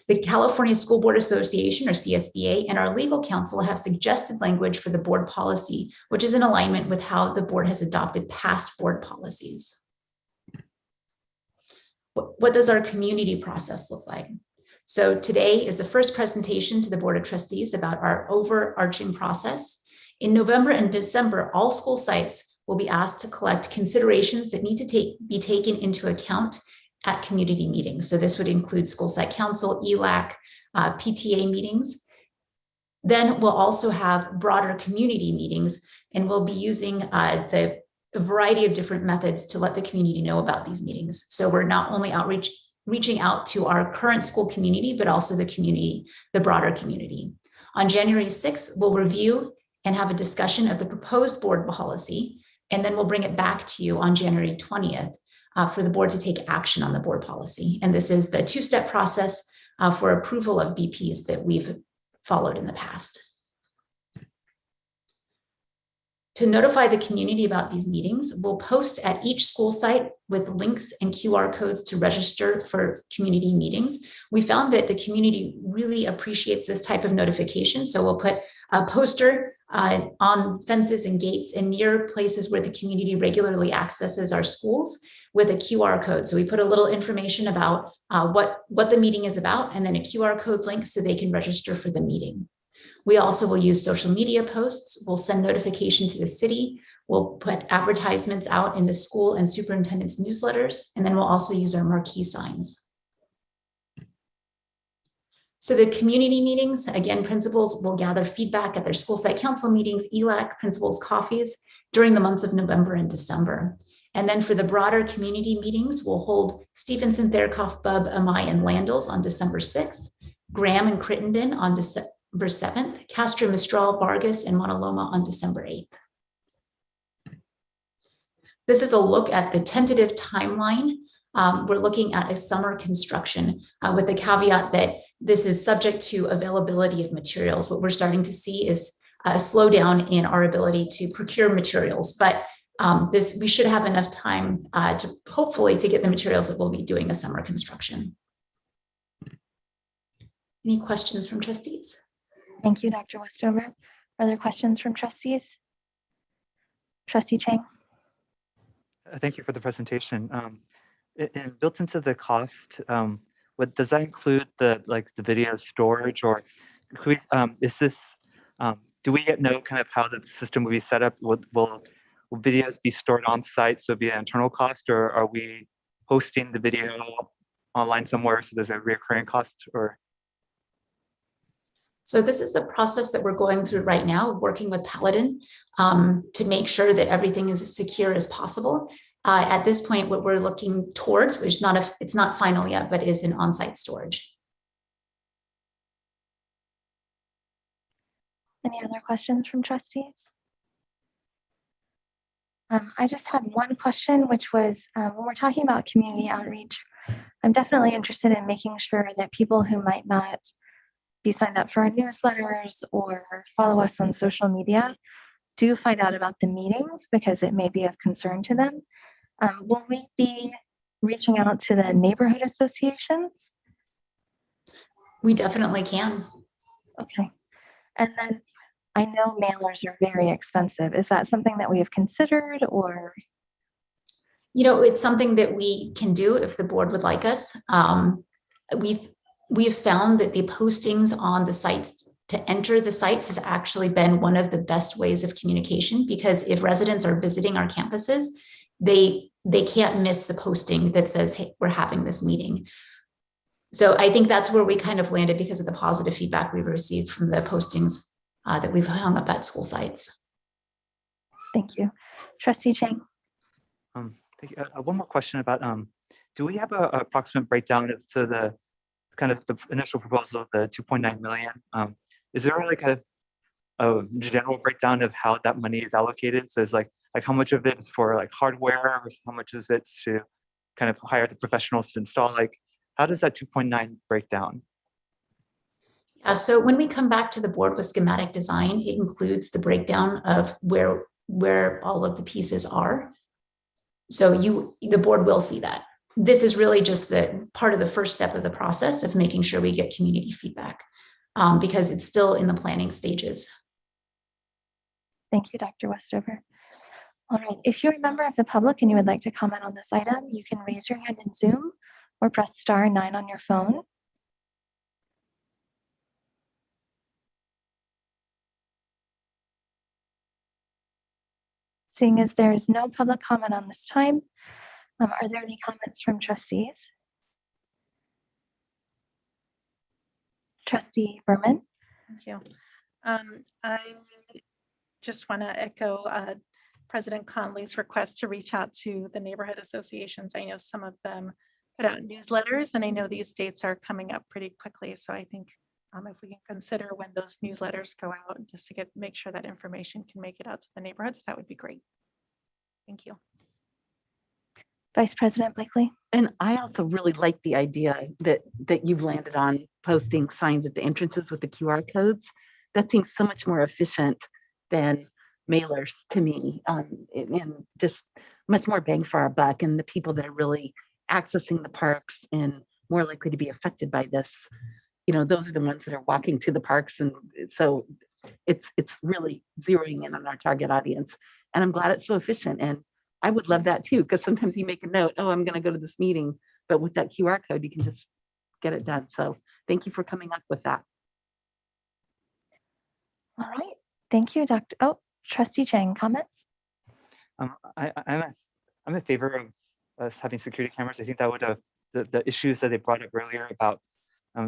[SPEAKER 6] The California School Board Association, or CSBA, and our legal counsel have suggested language for the board policy, which is in alignment with how the board has adopted past board policies. What does our community process look like? So today is the first presentation to the Board of Trustees about our overarching process. In November and December, all school sites will be asked to collect considerations that need to be taken into account at community meetings. So this would include school site council, ELAC, PTA meetings. Then we'll also have broader community meetings, and we'll be using a variety of different methods to let the community know about these meetings. So we're not only reaching out to our current school community, but also the community, the broader community. On January 6th, we'll review and have a discussion of the proposed board policy, and then we'll bring it back to you on January 20th for the board to take action on the board policy. And this is the 2-step process for approval of BPs that we've followed in the past. To notify the community about these meetings, we'll post at each school site with links and QR codes to register for community meetings. We found that the community really appreciates this type of notification. So we'll put a poster on fences and gates and near places where the community regularly accesses our schools with a QR code. So we put a little information about what the meeting is about, and then a QR code link so they can register for the meeting. We also will use social media posts. We'll send notification to the city. We'll put advertisements out in the school and superintendent's newsletters, and then we'll also use our marquee signs. So the community meetings, again, principals will gather feedback at their school site council meetings, ELAC, principals' coffees during the months of November and December. And then for the broader community meetings, we'll hold Stevenson, Therkoff, Bubb, Amai, and Landals on December 6th, Graham and Crittenden on December 7th, Castro, Mistral, Vargas, and Montaloma on December 8th. This is a look at the tentative timeline we're looking at a summer construction with the caveat that this is subject to availability of materials. What we're starting to see is a slowdown in our ability to procure materials, but we should have enough time to hopefully to get the materials that we'll be doing a summer construction. Any questions from trustees?
[SPEAKER 1] Thank you, Dr. Westover. Are there questions from trustees? Trustee Chang.
[SPEAKER 7] Thank you for the presentation. And built into the cost, what does that include the video storage, or could we, do we yet know kind of how the system will be set up? Will videos be stored on site, so it'll be an internal cost, or are we hosting the video online somewhere so there's a recurring cost? Or
[SPEAKER 6] so this is the process that we're going through right now, working with Paladin to make sure that everything is as secure as possible. At this point, what we're looking towards, which is it's not final yet, but is an on-site storage.
[SPEAKER 1] Any other questions from trustees? I just had one question, which was when we're talking about community outreach, I'm definitely interested in making sure that people who might not be signed up for our newsletters or follow us on social media do find out about the meetings, because it may be of concern to them. Will we be reaching out to the neighborhood associations?
[SPEAKER 6] We definitely can.
[SPEAKER 1] Okay. And then I know mailers are very expensive. Is that something that we have considered, or?
[SPEAKER 6] You know, it's something that we can do if the board would like us. We've found that the postings on the sites to enter the sites has actually been one of the best ways of communication, because if residents are visiting our campuses, they can't miss the posting that says, hey, we're having this meeting. So I think that's where we kind of landed because of the positive feedback we've received from the postings that we've hung up at school sites.
[SPEAKER 1] Thank you. Trustee Chang.
[SPEAKER 7] Thank you. One more question about, do we have an approximate breakdown of the kind of the initial proposal of the 2.9 million? Is there like a general breakdown of how that money is allocated? So it's like how much of it is for like hardware versus how much of it's to kind of hire the professionals to install? Like, how does that 2.9 break down?
[SPEAKER 6] So when we come back to the board with schematic design, it includes the breakdown of where all of the pieces are. So the board will see that. This is really just the part of the first step of the process of making sure we get community feedback because it's still in the planning stages.
[SPEAKER 1] Thank you, Dr. Westover. All right, if you're a member of the public and you would like to comment on this item, you can raise your hand in Zoom or press *9 on your phone. Seeing as there is no public comment on this time, are there any comments from trustees? Trustee Berman.
[SPEAKER 8] Thank you. I just want to echo President Conley's request to reach out to the neighborhood associations. I know some of them put out newsletters, and I know these dates are coming up pretty quickly. So I think if we can consider when those newsletters go out, just to make sure that information can make it out to the neighborhoods, that would be great. Thank you.
[SPEAKER 1] Vice President Blakely.
[SPEAKER 5] And I also really like the idea that you've landed on posting signs at the entrances with the QR codes. That seems so much more efficient than mailers to me, and just much more bang for our buck. And the people that are really accessing the parks and more likely to be affected by this, those are the ones that are walking to the parks. And so it's really zeroing in on our target audience. And I'm glad it's so efficient. And I would love that too, because sometimes you make a note, oh, I'm going to go to this meeting, but with that QR code, you can just get it done. So thank you for coming up with that.
[SPEAKER 1] All right. Thank you, Dr. Oh, Trustee Chang, comments?
[SPEAKER 7] I'm in favor of us having security cameras. I think that would the issues that they brought up earlier about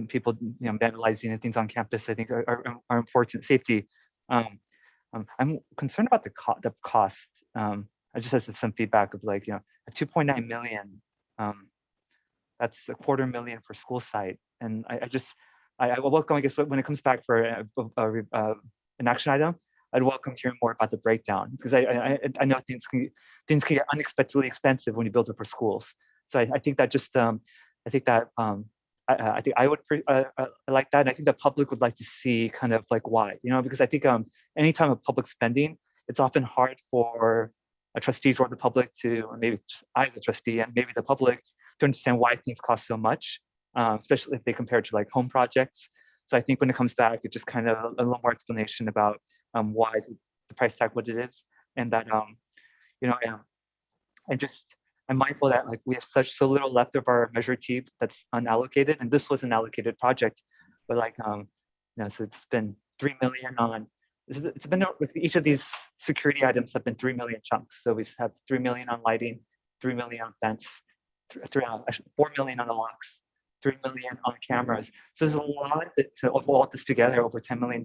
[SPEAKER 7] people vandalizing and things on campus, I think are important. Safety. I'm concerned about the cost. I just had some feedback of a 2.9 million. That's $250,000 for school site, and I welcome. I guess when it comes back for an action item, I'd welcome hearing more about the breakdown, because I know things can get unexpectedly expensive when you build it for schools. So I think that just I think that I think I would like that. And I think the public would like to see kind of like why, because I think anytime of public spending, it's often hard for trustees or the public to, or maybe just I as a trustee and maybe the public to understand why things cost so much, especially if they compare to like home projects. So I think when it comes back, it's just kind of a little more explanation about why is the price tag what it is, and that I'm mindful that like we have so little left of our Measure T that's unallocated, and this was an allocated project, but like so it's been 3 million on. It's been with each of these security items have been 3 million chunks. So we have 3 million on lighting, 3 million on fence, 4 million on the locks, 3 million on cameras. So there's a lot to all this together, over $10 million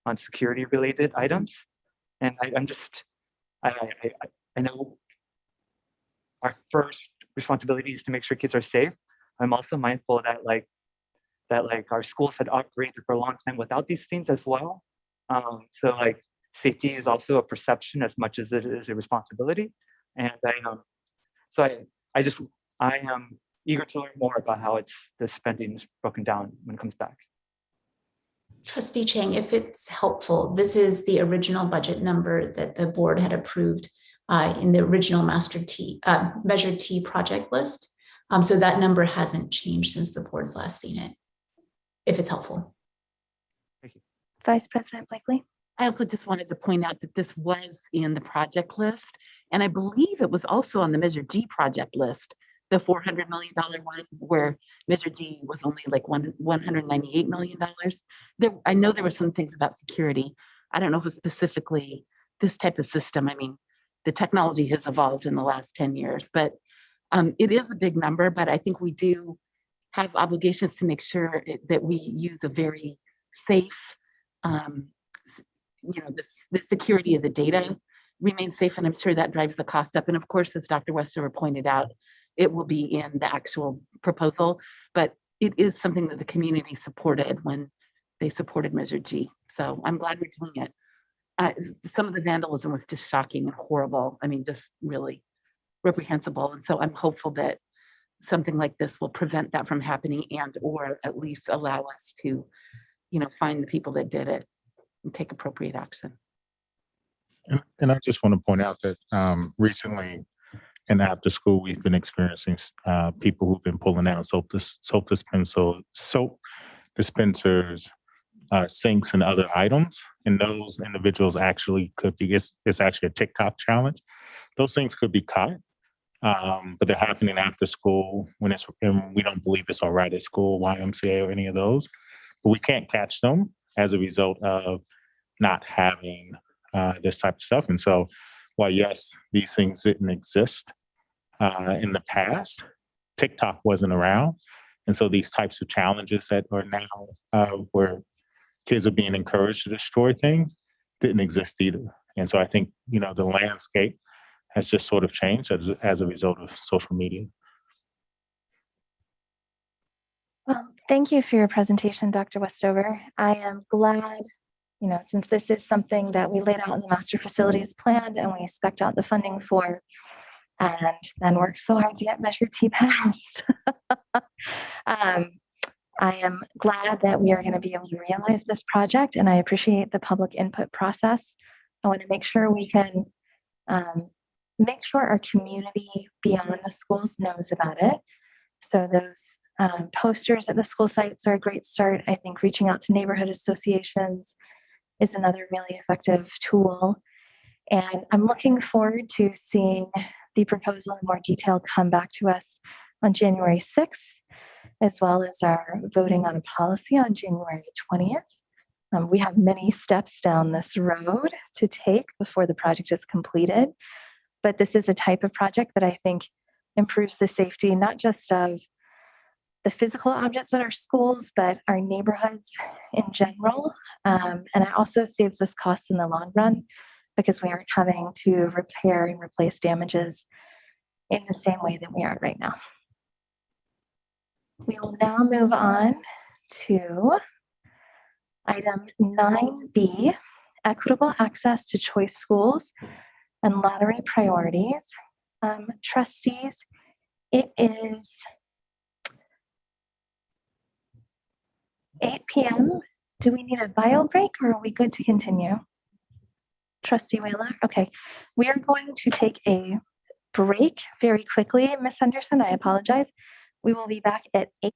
[SPEAKER 7] on security related items. And I know our first responsibility is to make sure kids are safe. I'm also mindful that our schools had operated for a long time without these things as well. So like safety is also a perception as much as it is a responsibility. And I am eager to learn more about how the spending is broken down when it comes back.
[SPEAKER 6] Trustee Chang, if it's helpful, this is the original budget number that the board had approved in the original Measure T project list. So that number hasn't changed since the board's last seen it, if it's helpful.
[SPEAKER 7] Thank you.
[SPEAKER 1] Vice President Blakely.
[SPEAKER 5] I also just wanted to point out that this was in the project list, and I believe it was also on the Measure G project list, the $400 million one, where Measure G was only like $198 million. I know there were some things about security. I don't know if it's specifically this type of system. I mean, the technology has evolved in the last 10 years, but it is a big number, but I think we do have obligations to make sure that we use a very safe, the security of the data remains safe, and I'm sure that drives the cost up. And of course, as Dr. Westover pointed out, it will be in the actual proposal, but it is something that the community supported when they supported Measure G. So I'm glad we're doing it. Some of the vandalism was just shocking and horrible. I mean, just really reprehensible. And so I'm hopeful that something like this will prevent that from happening, and or at least allow us to, find the people that did it and take appropriate action.
[SPEAKER 4] And I just want to point out that recently in after school, we've been experiencing people who've been pulling out soap dispensers, sinks, and other items. And those individuals actually could be, it's actually a TikTok challenge. Those things could be caught, but they're happening after school and we don't believe it's all right at school, YMCA, or any of those. But we can't catch them as a result of not having this type of stuff. And so while yes, these things didn't exist in the past, TikTok wasn't around. And so these types of challenges that are now where kids are being encouraged to destroy things didn't exist either. And so I think, the landscape has just sort of changed as a result of social media.
[SPEAKER 1] Well, thank you for your presentation, Dr. Westover. I am glad, since this is something that we laid out in the master facilities plan and we spec'd out the funding for, and then worked so hard to get Measure T passed. I am glad that we are going to be able to realize this project, and I appreciate the public input process. I want to make sure we can make sure our community beyond the schools knows about it. So those posters at the school sites are a great start. I think reaching out to neighborhood associations is another really effective tool. And I'm looking forward to seeing the proposal in more detail come back to us on January 6th, as well as our voting on a policy on January 20th. We have many steps down this road to take before the project is completed, but this is a type of project that I think improves the safety, not just of the physical objects at our schools, but our neighborhoods in general. And it also saves us costs in the long run because we aren't having to repair and replace damages in the same way that we are right now. We will now move on to item 9B, equitable access to choice schools and lottery priorities. Trustees, It is 8 p.m. Do we need a bio break or are we good to continue? Trustee Wheeler? Okay. We are going to take a break very quickly. Ms. Henderson, I apologize. We will be back at 8.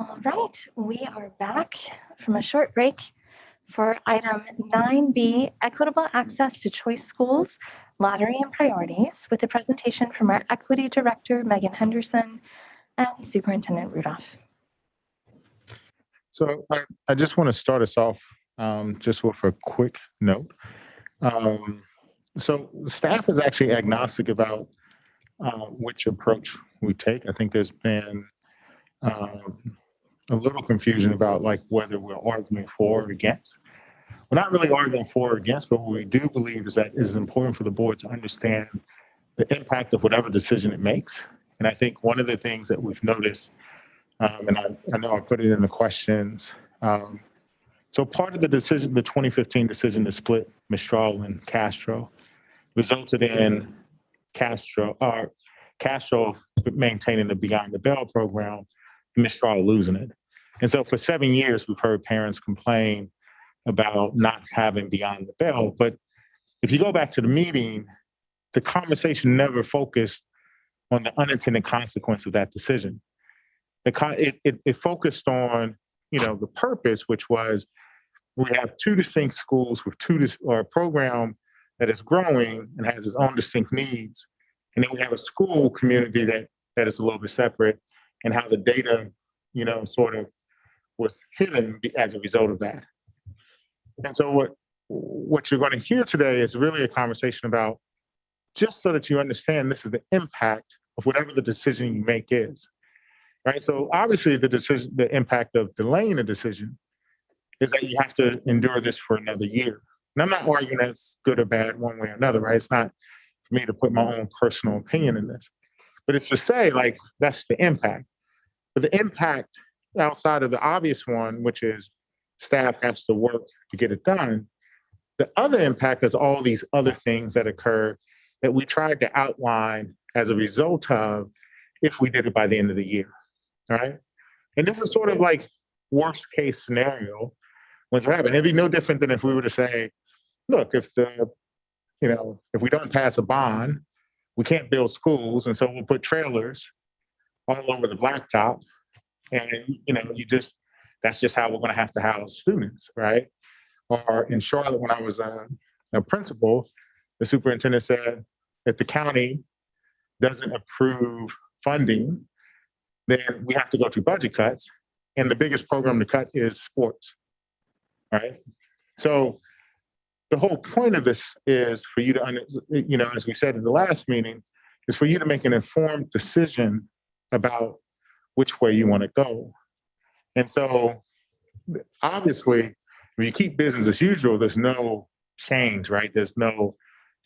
[SPEAKER 1] All right, we are back from a short break for item 9B, Equitable Access to Choice Schools, Lottery and Priorities, with a presentation from our Equity Director, Megan Henderson, and Superintendent Rudolph.
[SPEAKER 4] So I just want to start us off just with a quick note. So staff is actually agnostic about which approach we take. I think there's been a little confusion about like whether we're arguing for or against. We're not really arguing for or against, but what we do believe is that it is important for the board to understand the impact of whatever decision it makes. And I think one of the things that we've noticed, and I know I put it in the questions. So part of the decision, the 2015 decision to split Mistral and Castro, resulted in Castro maintaining the Beyond the Bell program, Mistral losing it. And so for 7 years, we've heard parents complain about not having Beyond the Bell. But if you go back to the meeting, the conversation never focused on the unintended consequence of that decision. It focused on, the purpose, which was we have two distinct schools with or a program that is growing and has its own distinct needs. And then we have a school community that is a little bit separate, and how the data, sort of was hidden as a result of that. And so what you're going to hear today is really a conversation about, just so that you understand, this is the impact of whatever the decision you make is, right? So obviously the impact of delaying a decision is that you have to endure this for another year. And I'm not arguing that's good or bad one way or another, right? It's not for me to put my own personal opinion in this, but it's to say like, that's the impact. But the impact outside of the obvious one, which is staff has to work to get it done, the other impact is all these other things that occur that we tried to outline as a result of if we did it by the end of the year, right? And this is sort of like worst case scenario what's happening. It'd be no different than if we were to say, look, if we don't pass a bond, we can't build schools, and so we'll put trailers all over the blacktop, and that's just how we're going to house students, right? Or in Charlotte, when I was a principal, the superintendent said, if the county doesn't approve funding, then we have to go through budget cuts, and the biggest program to cut is sports, right? So the whole point of this is for you to, as we said in the last meeting, is for you to make an informed decision about which way you want to go. And so obviously, if you keep business as usual, there's no change, right? There's no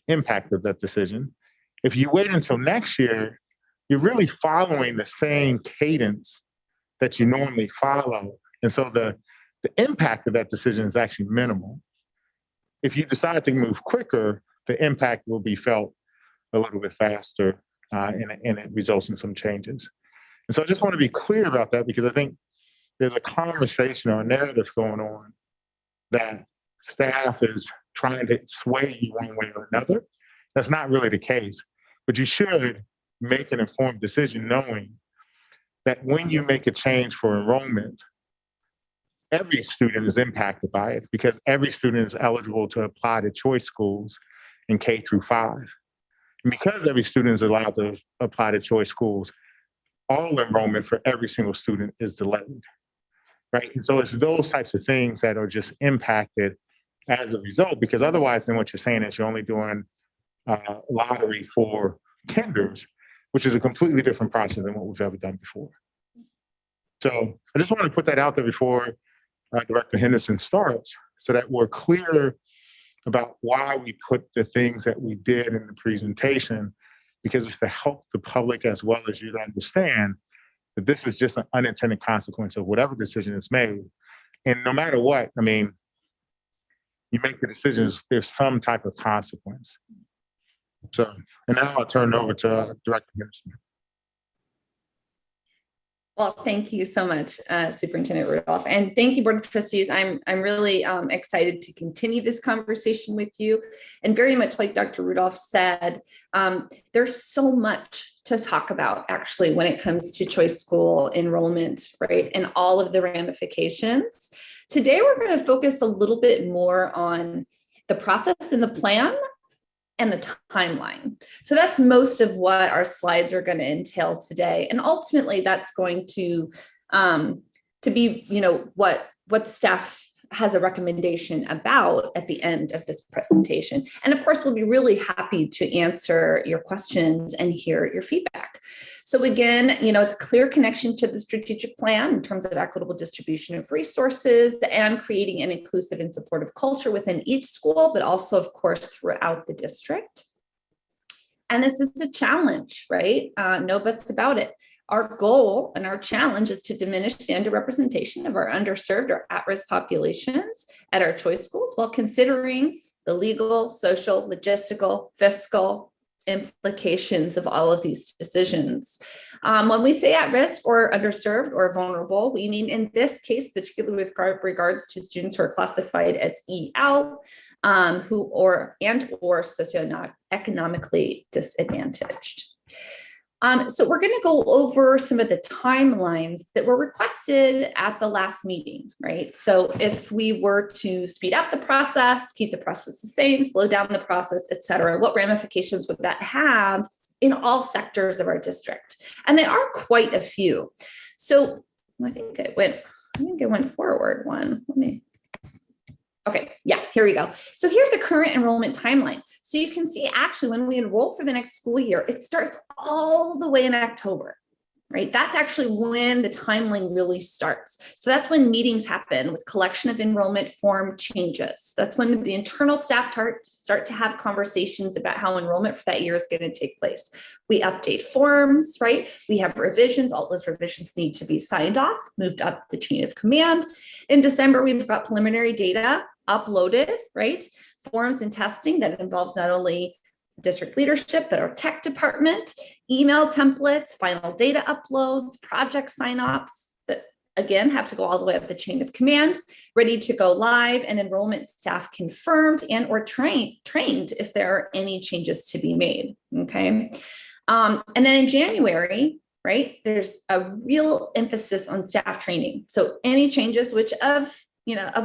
[SPEAKER 4] impact of that decision. If you wait until next year, you're really following the same cadence that you normally follow. And so the impact of that decision is actually minimal. If you decide to move quicker, the impact will be felt a little bit faster, and it results in some changes. And so I just want to be clear about that, because I think there's a conversation or a narrative going on that staff is trying to sway you one way or another. That's not really the case, but you should make an informed decision knowing that when you make a change for enrollment, every student is impacted by it, because every student is eligible to apply to choice schools in K through 5. And because every student is allowed to apply to choice schools, all enrollment for every single student is delayed, right? And so it's those types of things that are just impacted as a result, because otherwise then what you're saying is you're only doing lottery for kinders, which is a completely different process than what we've ever done before. So I just want to put that out there before Director Henderson starts, so that we're clear about why we put the things that we did in the presentation, because it's to help the public as well as you to understand that this is just an unintended consequence of whatever decision is made. And no matter what, I mean, you make the decisions, there's some type of consequence. So, and now I'll turn it over to Director Henderson.
[SPEAKER 11] Well, thank you so much, Superintendent Rudolph, and thank you, Board of Trustees. I'm really excited to continue this conversation with you. And very much like Dr. Rudolph said, there's so much to talk about actually when it comes to choice school enrollment, right, and all of the ramifications. Today, we're going to focus a little bit more on the process and the plan and the timeline. So that's most of what our slides are going to entail today. And ultimately that's going to be, what the staff has a recommendation about at the end of this presentation. And of course, we'll be really happy to answer your questions and hear your feedback. So again, it's a clear connection to the strategic plan in terms of equitable distribution of resources and creating an inclusive and supportive culture within each school, but also, of course, throughout the district. And this is a challenge, right? No buts about it. Our goal and our challenge is to diminish the underrepresentation of our underserved or at-risk populations at our choice schools while considering the legal, social, logistical, fiscal implications of all of these decisions. When we say at risk or underserved or vulnerable, we mean in this case, particularly with regards to students who are classified as EL, or socioeconomically disadvantaged. So we're going to go over some of the timelines that were requested at the last meeting, right? So if we were to speed up the process, keep the process the same, slow down the process, et cetera, what ramifications would that have in all sectors of our district? And there are quite a few. So I think it went forward one. Okay, yeah, here we go. So here's the current enrollment timeline. So you can see actually when we enroll for the next school year, it starts all the way in October, right? That's actually when the timeline really starts. So that's when meetings happen with collection of enrollment form changes. That's when the internal staff start to have conversations about how enrollment for that year is going to take place. We update forms, right? We have revisions. All those revisions need to be signed off, moved up the chain of command. In December, we've got preliminary data uploaded, right? Forms and testing that involves not only district leadership, but our tech department, email templates, final data uploads, project sign-offs that again have to go all the way up the chain of command, ready to go live, and enrollment staff confirmed and or trained if there are any changes to be made, okay? And then in January, right, there's a real emphasis on staff training. So any changes of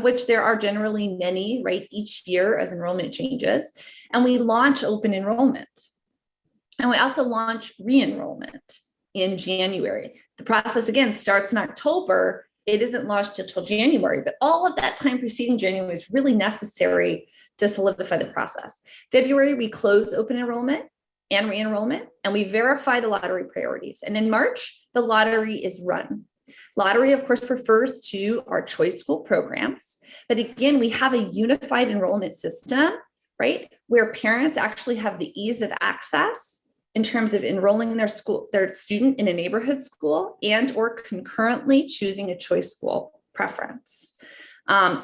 [SPEAKER 11] which there are generally many, right, each year as enrollment changes. And we launch open enrollment. And we also launch re-enrollment in January. The process, again, starts in October. It isn't launched until January, but all of that time preceding January is really necessary to solidify the process. February, we close open enrollment and re-enrollment, and we verify the lottery priorities. And in March, the lottery is run. Lottery, of course, refers to our choice school programs. But again, we have a unified enrollment system, right, where parents actually have the ease of access in terms of enrolling their student in a neighborhood school and or concurrently choosing a choice school preference.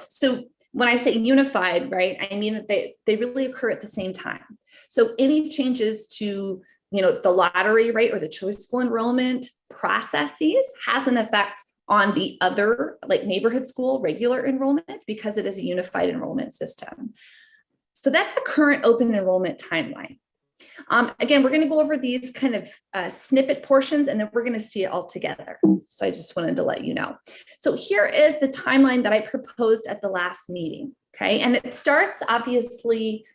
[SPEAKER 11] So when I say unified, right, I mean that they really occur at the same time. So any changes to the lottery, right, or the choice school enrollment processes has an effect on the other, like neighborhood school regular enrollment, because it is a unified enrollment system. So that's the current open enrollment timeline. Again, we're going to go over these kind of snippet portions, and then we're going to see it all together. So I just wanted to let you know. So here is the timeline that I proposed at the last meeting, okay? And it starts obviously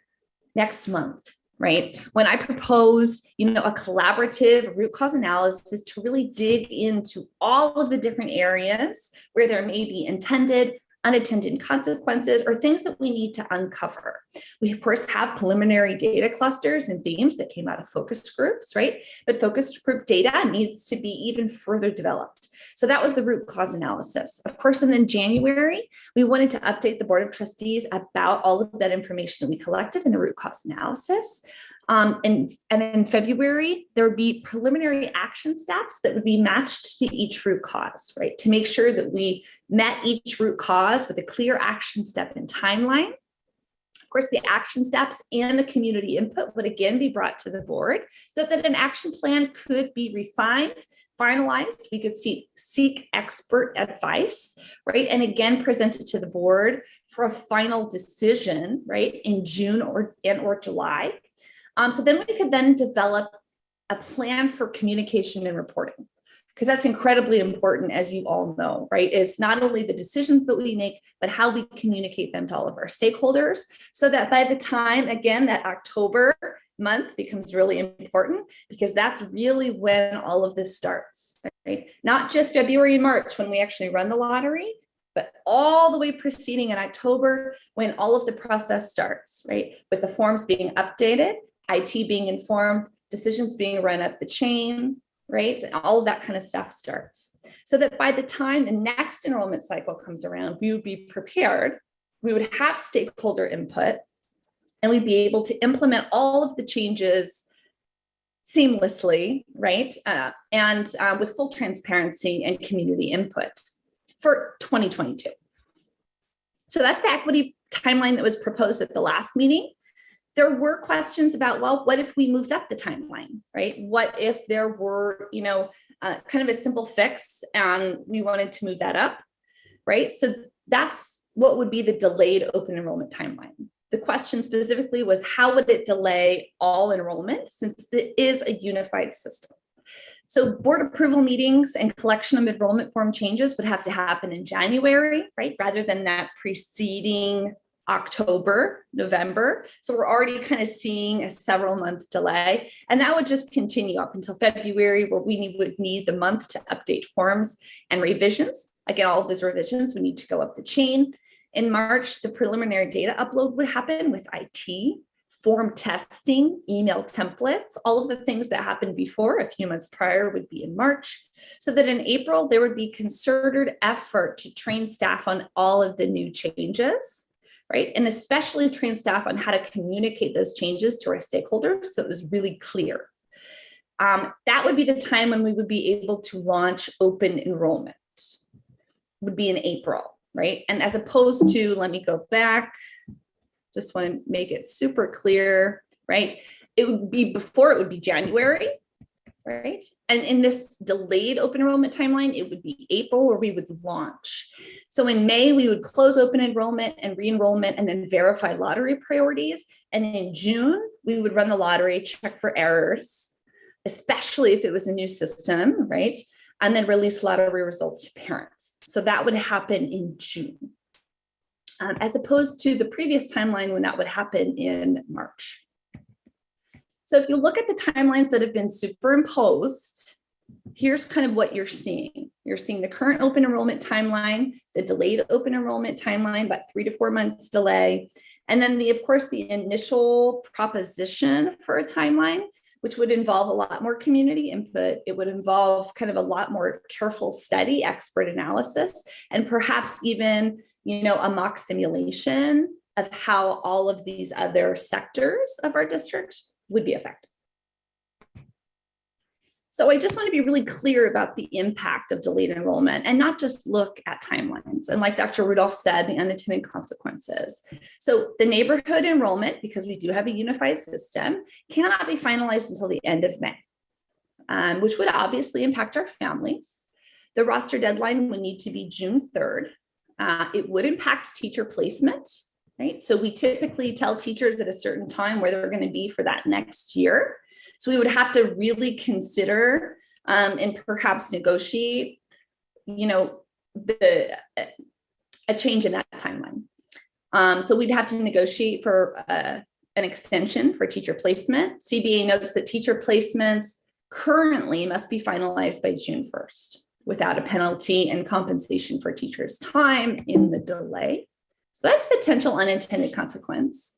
[SPEAKER 11] next month. Right? When I proposed, a collaborative root cause analysis to really dig into all of the different areas where there may be intended, unintended consequences or things that we need to uncover. We, of course, have preliminary data clusters and themes that came out of focus groups, right? But focus group data needs to be even further developed. So that was the root cause analysis. Of course, and then January, we wanted to update the Board of Trustees about all of that information that we collected in the root cause analysis. And in February, there would be preliminary action steps that would be matched to each root cause, right? To make sure that we met each root cause with a clear action step and timeline. Of course, the action steps and the community input would again be brought to the board so that an action plan could be refined, finalized, we could seek expert advice, right? And again, present it to the board for a final decision, right, in June or July. So then we could then develop a plan for communication and reporting, because that's incredibly important, as you all know, right? Is not only the decisions that we make, but how we communicate them to all of our stakeholders, so that by the time, again, that October month becomes really important, because that's really when all of this starts, right? Not just February and March when we actually run the lottery, but all the way preceding in October when all of the process starts, right? With the forms being updated, IT being informed, decisions being run up the chain, right? And all of that kind of stuff starts. So that by the time the next enrollment cycle comes around, we would be prepared, we would have stakeholder input, and we'd be able to implement all of the changes seamlessly, right? And with full transparency and community input for 2022. So that's the equity timeline that was proposed at the last meeting. There were questions about, well, what if we moved up the timeline, right? What if there were, kind of a simple fix and we wanted to move that up, right? So that's what would be the delayed open enrollment timeline. The question specifically was, how would it delay all enrollment, since it is a unified system? So board approval meetings and collection of enrollment form changes would have to happen in January, right? Rather than that preceding October, November. So we're already kind of seeing a several month delay, and that would just continue up until February, where we would need the month to update forms and revisions. Again, all of those revisions would need to go up the chain. In March, the preliminary data upload would happen with IT, form testing, email templates, all of the things that happened before a few months prior would be in March. So that in April, there would be concerted effort to train staff on all of the new changes, right? And especially train staff on how to communicate those changes to our stakeholders, so it was really clear. That would be the time when we would be able to launch open enrollment, would be in April. Right? And as opposed to, let me go back, just want to make it super clear, right? It would be before, it would be January, right? And in this delayed open enrollment timeline, it would be April where we would launch. So in May, we would close open enrollment and re-enrollment and then verify lottery priorities. And in June, we would run the lottery, check for errors, especially if it was a new system, right? And then release lottery results to parents. So that would happen in June, as opposed to the previous timeline when that would happen in March. So if you look at the timelines that have been superimposed, here's kind of what you're seeing. You're seeing the current open enrollment timeline, the delayed open enrollment timeline, about 3 to 4 months delay. And then of course, the initial proposition for a timeline, which would involve a lot more community input. It would involve kind of a lot more careful study, expert analysis, and perhaps even, a mock simulation of how all of these other sectors of our district would be affected. So I just want to be really clear about the impact of delayed enrollment and not just look at timelines. And like Dr. Rudolph said, the unintended consequences. So the neighborhood enrollment, because we do have a unified system, cannot be finalized until the end of May, which would obviously impact our families. The roster deadline would need to be June 3rd. It would impact teacher placement, right? So we typically tell teachers at a certain time where they're going to be for that next year. So we would have to really consider and perhaps negotiate, a change in that timeline. So we'd have to negotiate for an extension for teacher placement. CBA notes that teacher placements currently must be finalized by June 1st without a penalty and compensation for teachers' time in the delay. So that's potential unintended consequence.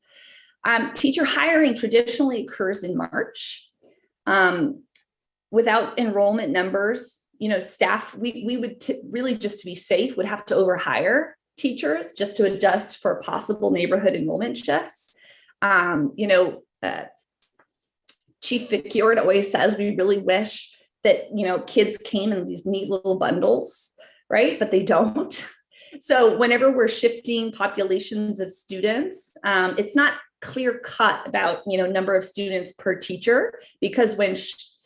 [SPEAKER 11] Teacher hiring traditionally occurs in March. Without enrollment numbers, staff, we would really, just to be safe, would have to overhire teachers just to adjust for possible neighborhood enrollment shifts. Chief Fickiord always says we really wish that, kids came in these neat little bundles, right? But they don't. So whenever we're shifting populations of students, it's not clear cut about, number of students per teacher, because when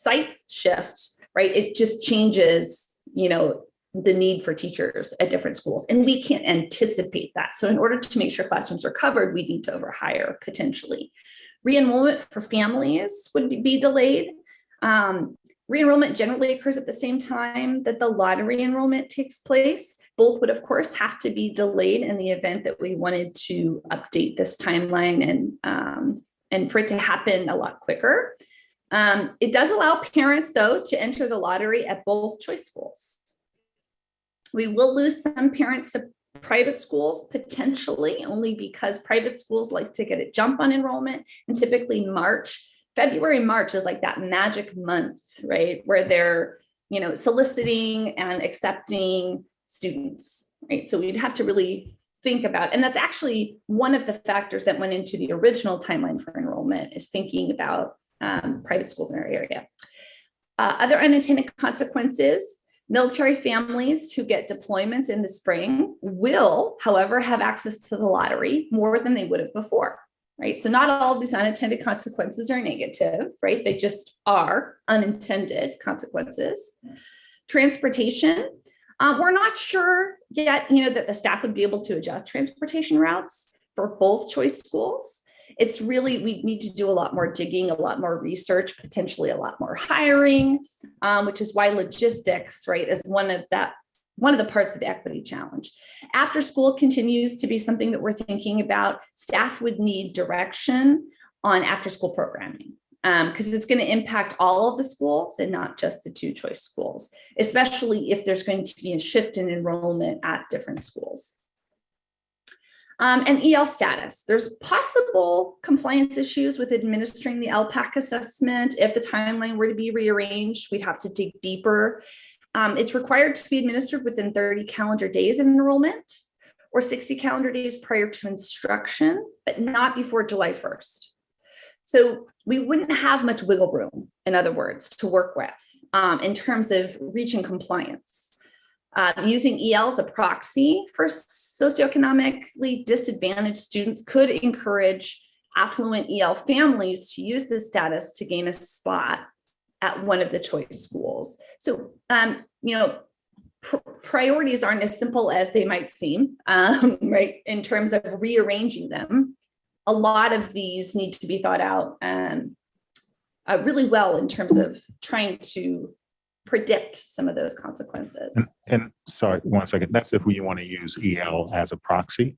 [SPEAKER 11] sites shift, right, it just changes, the need for teachers at different schools. And we can't anticipate that. So in order to make sure classrooms are covered, we need to overhire potentially. Re-enrollment for families would be delayed. Re-enrollment generally occurs at the same time that the lottery enrollment takes place. Both would, of course, have to be delayed in the event that we wanted to update this timeline and for it to happen a lot quicker. It does allow parents, though, to enter the lottery at both choice schools. We will lose some parents to private schools potentially, only because private schools like to get a jump on enrollment, and typically February, March is like that magic month, right, where they're, soliciting and accepting students, right? So we'd have to really think about, and that's actually one of the factors that went into the original timeline for enrollment, is thinking about private schools in our area. Other unintended consequences: military families who get deployments in the spring will, however, have access to the lottery more than they would have before, right? So not all of these unintended consequences are negative, right? They just are unintended consequences. Transportation. We're not sure yet, that the staff would be able to adjust transportation routes for both choice schools. It's really, we need to do a lot more digging, a lot more research, potentially a lot more hiring, which is why logistics, right, is one of the parts of the equity challenge. After school continues to be something that we're thinking about. Staff would need direction on after school programming, because it's going to impact all of the schools and not just the two choice schools, especially if there's going to be a shift in enrollment at different schools. And EL status. There's possible compliance issues with administering the Elpac assessment. If the timeline were to be rearranged, we'd have to dig deeper. It's required to be administered within 30 calendar days of enrollment or 60 calendar days prior to instruction, but not before July 1st. So we wouldn't have much wiggle room, in other words, to work with in terms of reaching compliance. Using EL as a proxy for socioeconomically disadvantaged students could encourage affluent EL families to use this status to gain a spot at one of the choice schools. So, priorities aren't as simple as they might seem, right? In terms of rearranging them, a lot of these need to be thought out really well in terms of trying to predict some of those consequences.
[SPEAKER 4] And sorry, 1 second. That's if we want to use EL as a proxy,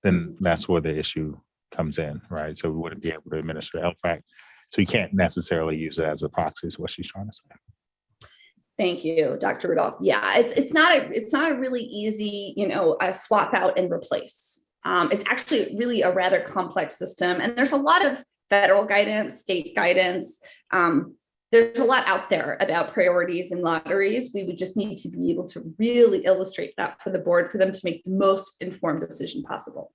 [SPEAKER 4] then that's where the issue comes in, right? So we wouldn't be able to administer Elpac. So you can't necessarily use it as a proxy, is what she's trying to say.
[SPEAKER 11] Thank you, Dr. Rudolph. Yeah, it's not a really easy, a swap out and replace. It's actually really a rather complex system, and there's a lot of federal guidance, state guidance. There's a lot out there about priorities and lotteries. We would just need to be able to really illustrate that for the board for them to make the most informed decision possible.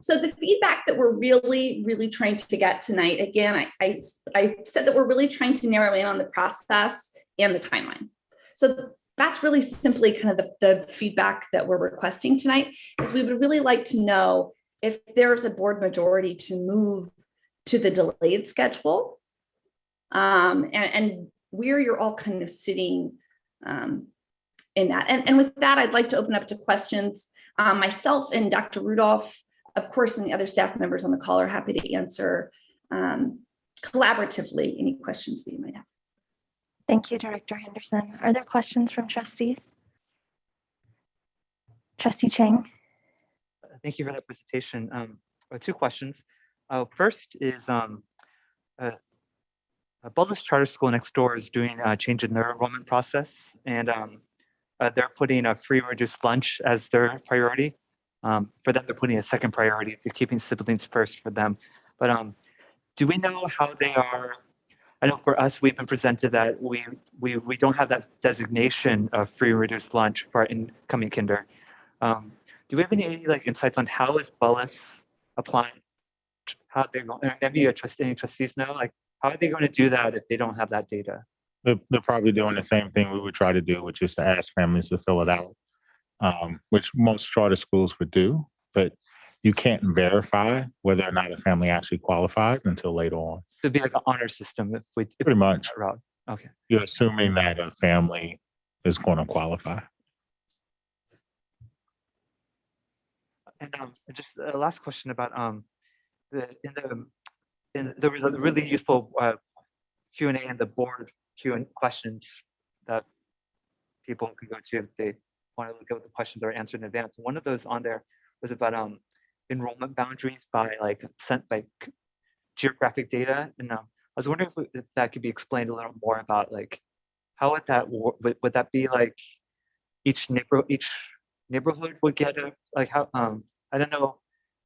[SPEAKER 11] So the feedback that we're really, really trying to get tonight, again, I said that we're really trying to narrow in on the process and the timeline. So that's really simply kind of the feedback that we're requesting tonight, is we would really like to know if there's a board majority to move to the delayed schedule, and where you're all kind of sitting in that. And with that, I'd like to open up to questions. Myself and Dr. Rudolph, of course, and the other staff members on the call are happy to answer collaboratively any questions that you might have.
[SPEAKER 1] Thank you, Director Henderson. Are there questions from trustees? Trustee Chang.
[SPEAKER 7] Thank you for that presentation. 2 questions. First is Baldwin's Charter School next door is doing a change in their enrollment process, and they're putting a free reduced lunch as their priority. For them, they're putting a second priority to keeping siblings first for them. But do we know how they are? I know for us, we've been presented that we don't have that designation of free reduced lunch for our incoming kinder. Do we have any insights on how is BULIS applying? How they're going? Any trustees know? How are they going to do that if they don't have that data?
[SPEAKER 4] They're probably doing the same thing we would try to do, which is to ask families to fill it out, which most charter schools would do. But you can't verify whether or not a family actually qualifies until later on.
[SPEAKER 7] It'd be like an honor system if we
[SPEAKER 4] Pretty much,
[SPEAKER 7] that route. Okay.
[SPEAKER 4] you're assuming that a family is going to qualify.
[SPEAKER 7] And just a last question about there was a really useful Q&A and the board Q&A questions that people could go to if they want to look at what the questions are answered in advance. And one of those on there was about enrollment boundaries by sent by geographic data. And I was wondering if that could be explained a little more about how would that would that be each neighborhood would get a how I don't know.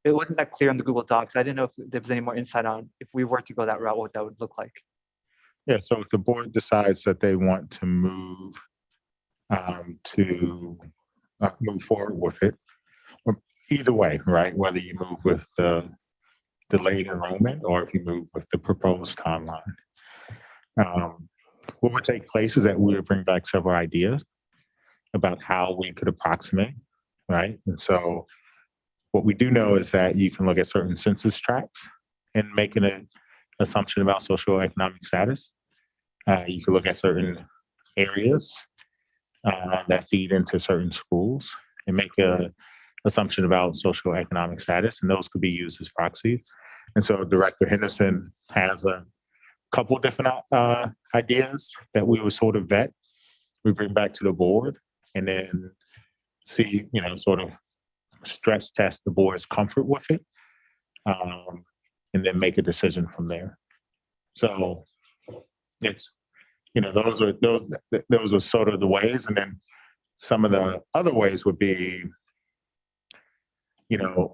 [SPEAKER 7] It wasn't that clear on the Google Docs. I didn't know if there was any more insight on if we were to go that route, what that would look like.
[SPEAKER 4] Yeah, so if the board decides that they want to move forward with it, either way, right? Whether you move with the delayed enrollment or if you move with the proposed timeline. What would take place is that we would bring back several ideas about how we could approximate, right? And so what we do know is that you can look at certain census tracts and make an assumption about socioeconomic status. You can look at certain areas that feed into certain schools and make an assumption about socioeconomic status, and those could be used as proxies. And so Director Henderson has a couple of different ideas that we would sort of vet. We bring back to the board and then see, sort of stress test the board's comfort with it, and then make a decision from there. So it's, those are sort of the ways. And then some of the other ways would be,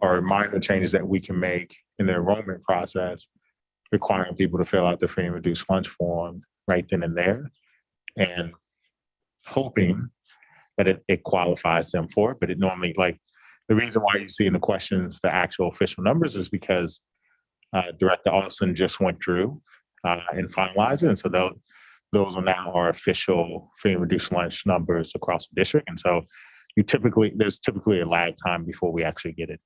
[SPEAKER 4] are minor changes that we can make in the enrollment process, requiring people to fill out the free and reduced lunch form right then and there, and hoping that it qualifies them for it. But it normally, the reason why you see in the questions the actual official numbers is because Director Austin just went through and finalized it. And so those are now our official free and reduced lunch numbers across the district. And so there's typically a lag time before we actually get it.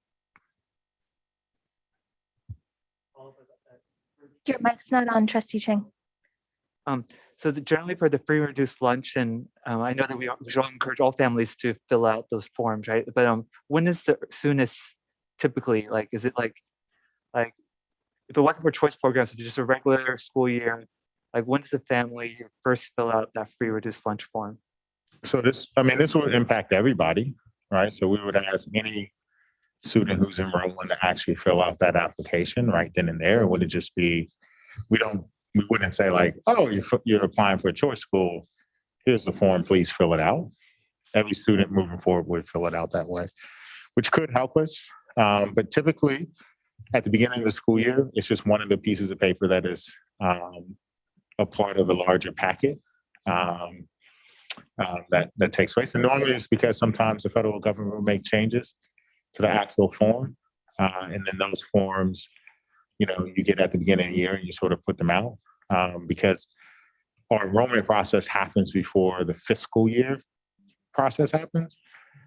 [SPEAKER 1] Your mic's not on, Trustee Chang.
[SPEAKER 7] So generally for the free and reduced lunch, and I know that we should encourage all families to fill out those forms, right? But when is the soonest typically? Is it like if it wasn't for choice programs, if it's just a regular school year, when does the family first fill out that free reduced lunch form?
[SPEAKER 4] So this would impact everybody, right? So we would ask any student who's enrolling to actually fill out that application right then and there. It would just be, we wouldn't say oh, you're applying for a choice school. Here's the form, please fill it out. Every student moving forward would fill it out that way, which could help us. But typically at the beginning of the school year, it's just one of the pieces of paper that is a part of a larger packet that takes place. And normally it's because sometimes the federal government will make changes to the actual form. And then those forms, you get at the beginning of the year and you sort of put them out because our enrollment process happens before the fiscal year process happens.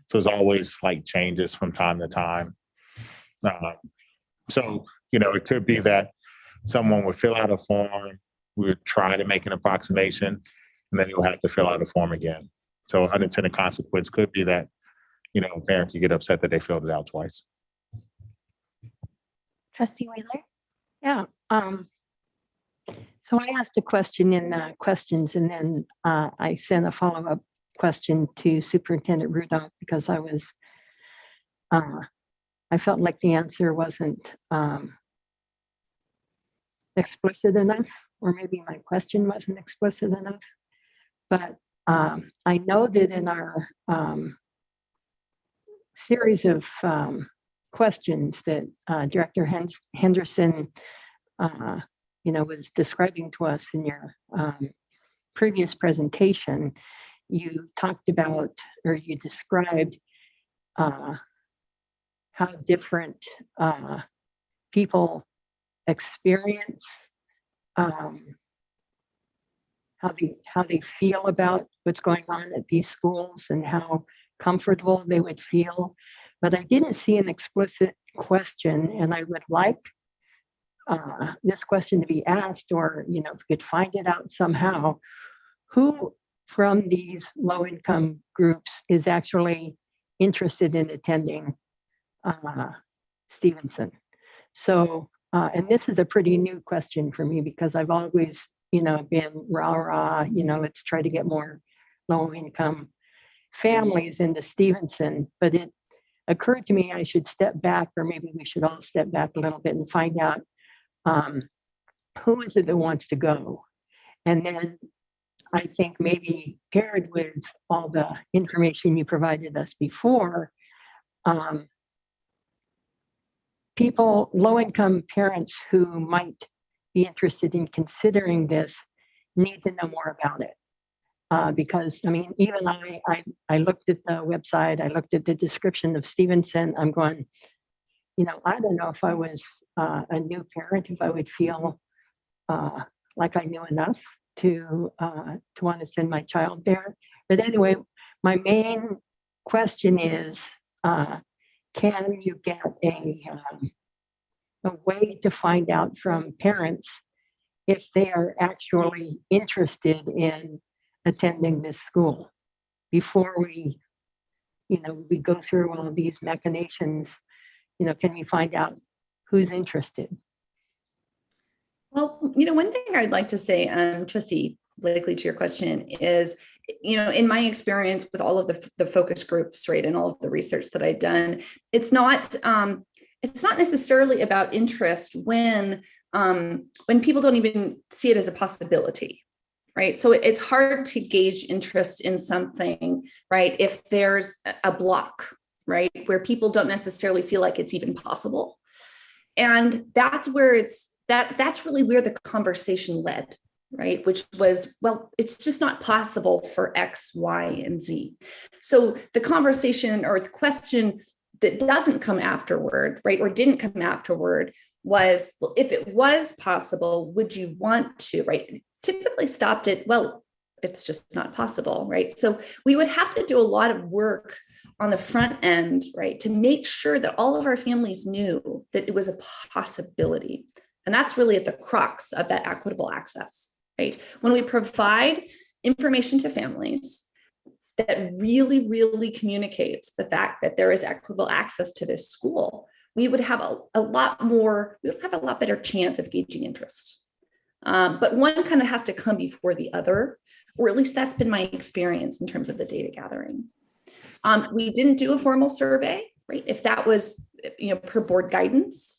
[SPEAKER 4] So there's always slight changes from time to time. So, it could be that someone would fill out a form, we would try to make an approximation, and then you'll have to fill out a form again. So unintended consequence could be that, a parent could get upset that they filled it out twice.
[SPEAKER 1] Trustee Wheeler?
[SPEAKER 2] Yeah. So I asked a question in questions, and then I sent a follow-up question to Superintendent Rudolph because I felt like the answer wasn't explicit enough, or maybe my question wasn't explicit enough. But I know that in our series of questions that Director Henderson, was describing to us in your previous presentation, you talked about, or you described how different people experience, how they feel about what's going on at these schools and how comfortable they would feel. But I didn't see an explicit question, and I would like this question to be asked, or, you know, if we could find it out somehow, who from these low-income groups is actually interested in attending Stevenson? So, and this is a pretty new question for me because I've always, you know, been rah, you know, let's try to get more low-income families into Stevenson, but it occurred to me I should step back, or maybe we should all step back a little bit and find out who is it that wants to go. And then I think maybe paired with all the information you provided us before, people, low-income parents who might be interested in considering this need to know more about it. Because, I mean, even I looked at the website, I looked at the description of Stevenson, I'm going, you know, I don't know if I was a new parent, if I would feel like I knew enough to want to send my child there. But anyway, my main question is, can you get a way to find out from parents if they are actually interested in attending this school before we, you know, we go through all of these machinations? You know, can we find out who's interested?
[SPEAKER 11] Well, you know, one thing I'd like to say, Trustee Blakely, to your question is, you know, in my experience with all of the focus groups, right, and all of the research that I've done, it's not necessarily about interest when people don't even see it as a possibility, right? So it's hard to gauge interest in something, right, if there's a block, right, where people don't necessarily feel like it's even possible. And that's where that's really where the conversation led, right? Which was, well, it's just not possible for X, Y, and Z. So the conversation or the question that doesn't come afterward, right, or didn't come afterward was, well, if it was possible, would you want to, right? Typically stopped at, well, it's just not possible, right? So we would have to do a lot of work on the front end, right, to make sure that all of our families knew that it was a possibility. And that's really at the crux of that equitable access, right? When we provide information to families that really, really communicates the fact that there is equitable access to this school, we would have a lot better chance of gauging interest. But one kind of has to come before the other, or at least that's been my experience in terms of the data gathering. We didn't do a formal survey, right? If that was, you know, per board guidance,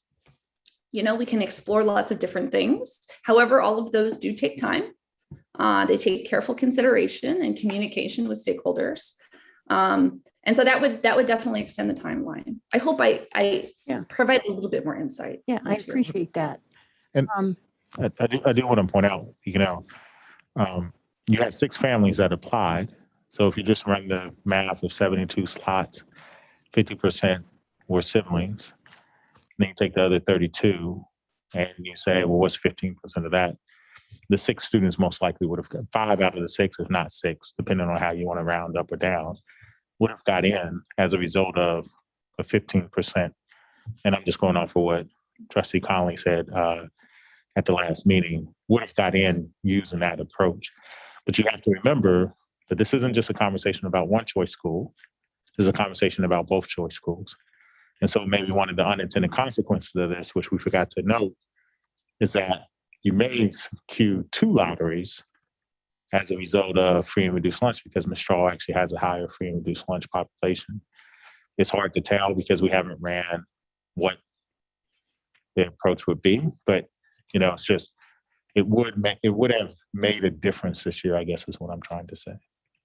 [SPEAKER 11] you know, we can explore lots of different things. However, all of those do take time. They take careful consideration and communication with stakeholders. And so that would definitely extend the timeline. I hope I provide a little bit more insight.
[SPEAKER 2] Yeah, I appreciate that.
[SPEAKER 4] And I do want to point out, you know, you had 6 families that applied. So if you just run the math of 72 slots, 50% were siblings. Then you take the other 32 and you say, well, what's 15% of that? The 6 students most likely would have got 5 out of the 6, if not 6, depending on how you want to round up or down, would have got in as a result of a 15%. And I'm just going off of what Trustee Conley said at the last meeting, would have got in using that approach. But you have to remember that this isn't just a conversation about one choice school. This is a conversation about both choice schools. And so maybe one of the unintended consequences of this, which we forgot to note, is that you may queue 2 lotteries as a result of free and reduced lunch, because Ms. Straw actually has a higher free and reduced lunch population. It's hard to tell because we haven't ran what the approach would be, but you know, it's just, it would have made a difference this year, I guess is what I'm trying to say.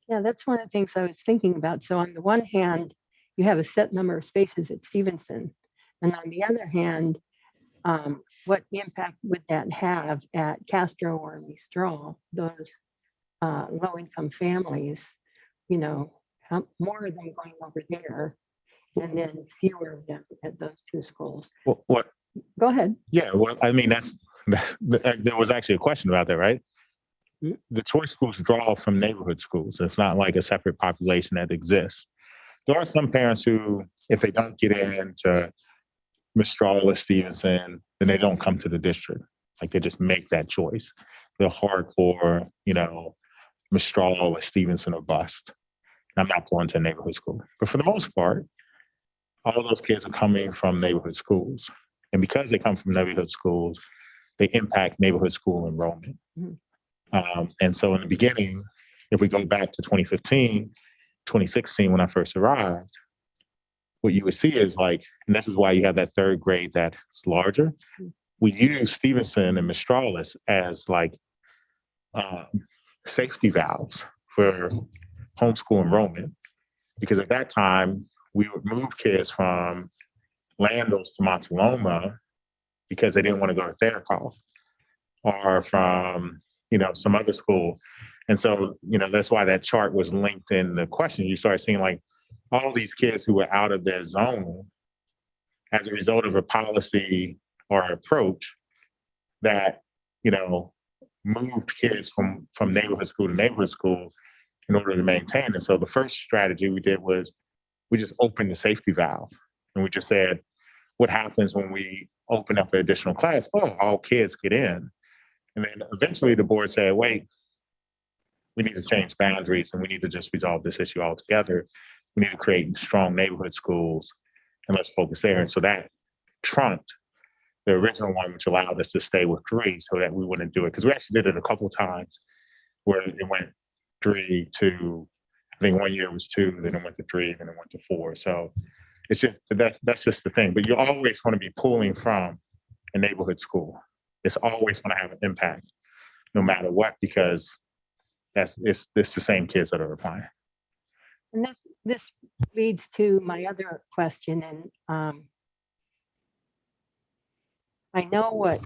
[SPEAKER 2] Yeah, that's one of the things I was thinking about. So on the one hand, you have a set number of spaces at Stevenson. And on the other hand, what impact would that have at Castro or Mistral, those low-income families? You know, more of them going over there and then fewer of them at those 2 schools.
[SPEAKER 4] Well, what?
[SPEAKER 2] Go ahead.
[SPEAKER 4] Yeah, well, I mean, there was actually a question about that, right? The choice schools draw from neighborhood schools. It's not like a separate population that exists. There are some parents who, if they don't get into Mistral or Stevenson, then they don't come to the district. Like they just make that choice. They're hardcore, Mistral or Stevenson or bust. And I'm not going to a neighborhood school. But for the most part, all those kids are coming from neighborhood schools. And because they come from neighborhood schools, they impact neighborhood school enrollment. And so in the beginning, if we go back to 2015, 2016, when I first arrived, what you would see is like, and this is why you have that third grade that's larger. We use Stevenson and Mistralis as like safety valves for homeschool enrollment, because at that time we would move kids from Landos to Montaloma because they didn't want to go to Therakoff or from some other school. And so that's why that chart was linked in the question. You start seeing like all these kids who were out of their zone as a result of a policy or approach that moved kids from neighborhood school to neighborhood school in order to maintain. And so the first strategy we did was we just opened the safety valve, and we just said, what happens when we open up an additional class? Oh, all kids get in. And then eventually the board said, wait, we need to change boundaries and we need to just resolve this issue altogether. We need to create strong neighborhood schools and let's focus there. And so that trumped the original one, which allowed us to stay with 3 so that we wouldn't do it. Because we actually did it a couple times where it went 3 to, I think one year it was 2, then it went to 3, then it went to 4. So it's just, that's just the thing. But you're always going to be pulling from a neighborhood school. It's always going to have an impact no matter what, because it's the same kids that are applying.
[SPEAKER 2] And this leads to my other question. And I know what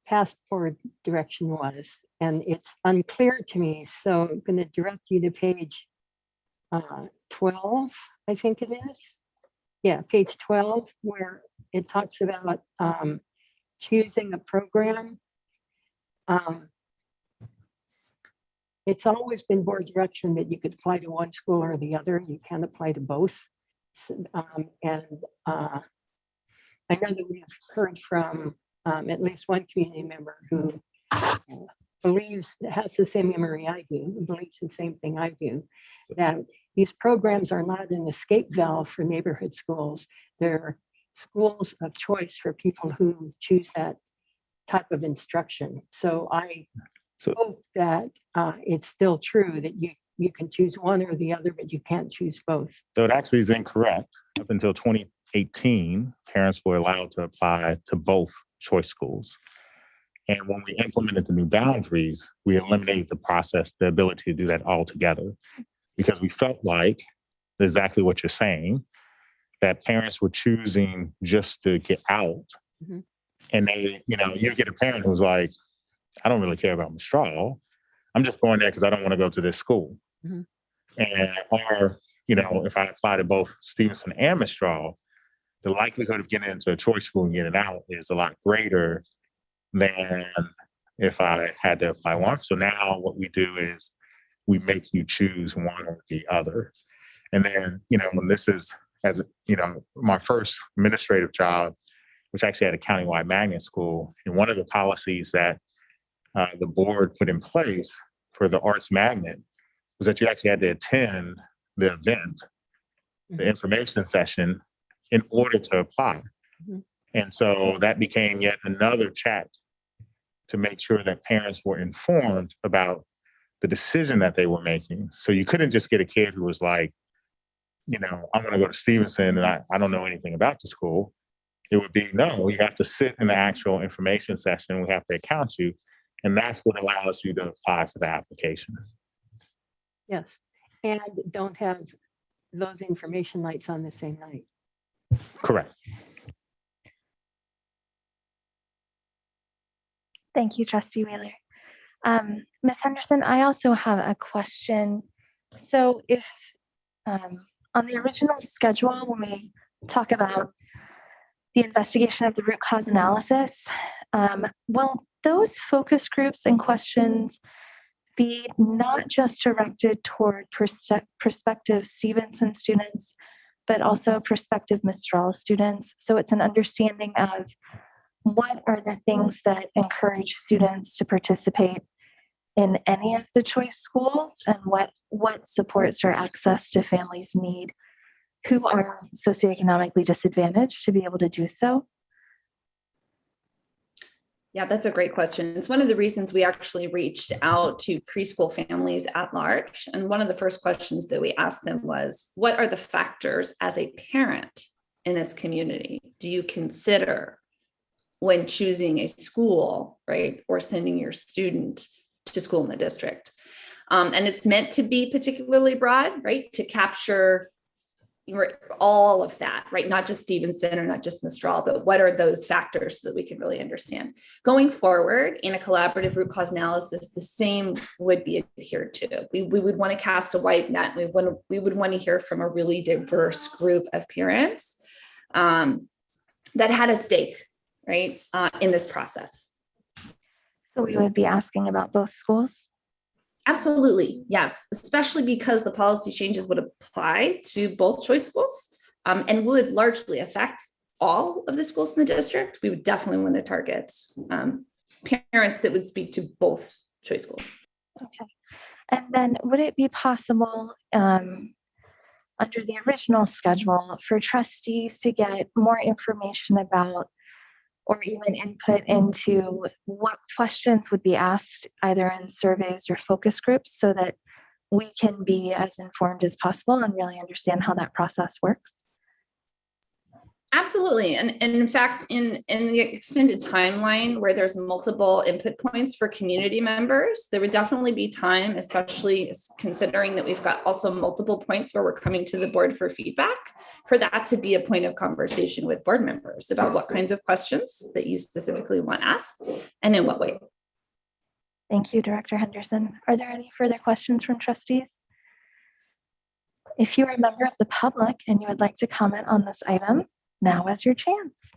[SPEAKER 2] past board direction was, and it's unclear to me. So I'm going to direct you to page 12, I think it is. Yeah, page 12, where it talks about choosing a program. It's always been board direction that you could apply to one school or the other. You can't apply to both. I know that we've heard from at least one community member who has the same memory I do, believes the same thing I do, that these programs are not an escape valve for neighborhood schools. They're schools of choice for people who choose that type of instruction. So I hope that it's still true that you can choose one or the other, but you can't choose both.
[SPEAKER 4] So it actually is incorrect. Up until 2018, parents were allowed to apply to both choice schools. And when we implemented the new boundaries, we eliminated the process, the ability to do that altogether, because we felt like exactly what you're saying, that parents were choosing just to get out. Mm-hmm. And they, you get a parent who's like, I don't really care about Mistral. I'm just going there because I don't want to go to this school. Mm-hmm. Or, if I apply to both Stevenson and Mistral, the likelihood of getting into a choice school and getting out is a lot greater than if I had to apply one. So now what we do is we make you choose one or the other. And then, when this is, as my first administrative job, which actually had a countywide magnet school, and one of the policies that the board put in place for the arts magnet was that you actually had to attend the event, the information session, in order to apply. Mm-hmm. And so that became yet another check to make sure that parents were informed about the decision that they were making. So you couldn't just get a kid who was like, I'm going to go to Stevenson and I don't know anything about the school. It would be, no, you have to sit in the actual information session. We have to account you. And that's what allows you to apply for the application.
[SPEAKER 2] Yes. And don't have those information nights on the same night.
[SPEAKER 4] Correct.
[SPEAKER 1] Thank you, Trustee Wheeler. Ms. Henderson, I also have a question. So if on the original schedule, when we talk about the investigation of the root cause analysis, will those focus groups and questions be not just directed toward prospective Stevenson students, but also prospective Mistral students. So it's an understanding of what are the things that encourage students to participate in any of the choice schools, and what supports or access do families need who are socioeconomically disadvantaged to be able to do so?
[SPEAKER 11] Yeah, that's a great question. It's one of the reasons we actually reached out to preschool families at large. And one of the first questions that we asked them was, what are the factors as a parent in this community do you consider when choosing a school, right, or sending your student to school in the district? And it's meant to be particularly broad, right, to capture all of that, right? Not just Stevenson or not just Mistral, but what are those factors so that we can really understand. Going forward in a collaborative root cause analysis, the same would be adhered to. We would want to cast a wide net. We would want to hear from a really diverse group of parents that had a stake, right, in this process.
[SPEAKER 1] So we would be asking about both schools?
[SPEAKER 11] Absolutely, yes, especially because the policy changes would apply to both choice schools and would largely affect all of the schools in the district. We would definitely want to target parents that would speak to both choice schools.
[SPEAKER 1] Okay. And then would it be possible under the original schedule for trustees to get more information about or even input into what questions would be asked either in surveys or focus groups so that we can be as informed as possible and really understand how that process works?
[SPEAKER 11] Absolutely. And in fact, in the extended timeline where there's multiple input points for community members, there would definitely be time, especially considering that we've got also multiple points where we're coming to the board for feedback, for that to be a point of conversation with board members about what kinds of questions that you specifically want asked and in what way.
[SPEAKER 1] Thank you, Director Henderson. Are there any further questions from trustees? If you are a member of the public and you would like to comment on this item, now is your chance.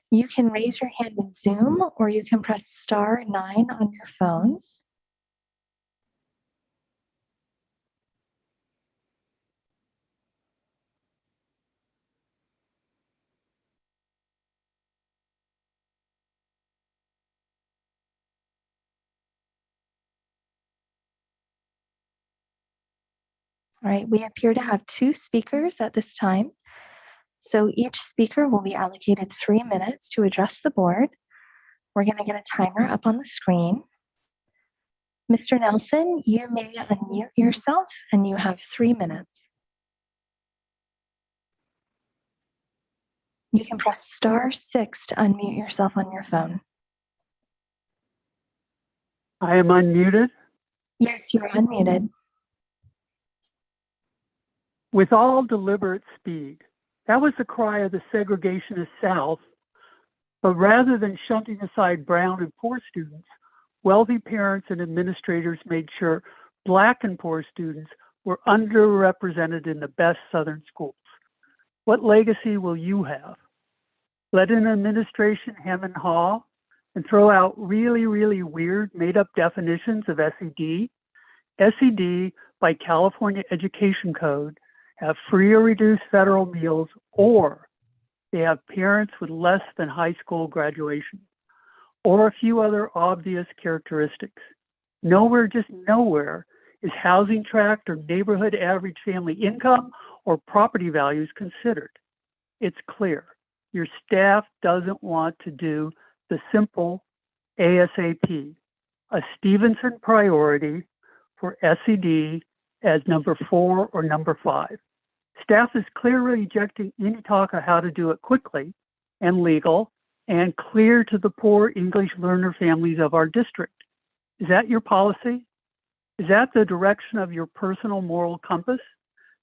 [SPEAKER 1] You can raise your hand in Zoom or you can press *9 on your phones. All right, we appear to have 2 speakers at this time. So each speaker will be allocated 3 minutes to address the board. We're going to get a timer up on the screen. Mr. Nelson, you may unmute yourself and you have 3 minutes. You can press *6 to unmute yourself on your phone.
[SPEAKER 3] I am unmuted.
[SPEAKER 1] Yes, you're unmuted.
[SPEAKER 3] With all deliberate speed, that was the cry of the segregationist South. But rather than shunting aside brown and poor students, wealthy parents and administrators made sure Black and poor students were underrepresented in the best Southern schools. What legacy will you have? Let an administration hem and haw and throw out really, really weird made-up definitions of SED? SED, by California Education Code, have free or reduced federal meals, or they have parents with less than high school graduation, or a few other obvious characteristics. Nowhere, just nowhere, is housing tract or neighborhood average family income or property values considered. It's clear. Your staff doesn't want to do the simple ASAP, a Stevenson priority for SED as number 4 or number 5. Staff is clearly rejecting any talk of how to do it quickly and legal and clear to the poor English learner families of our district. Is that your policy? Is that the direction of your personal moral compass?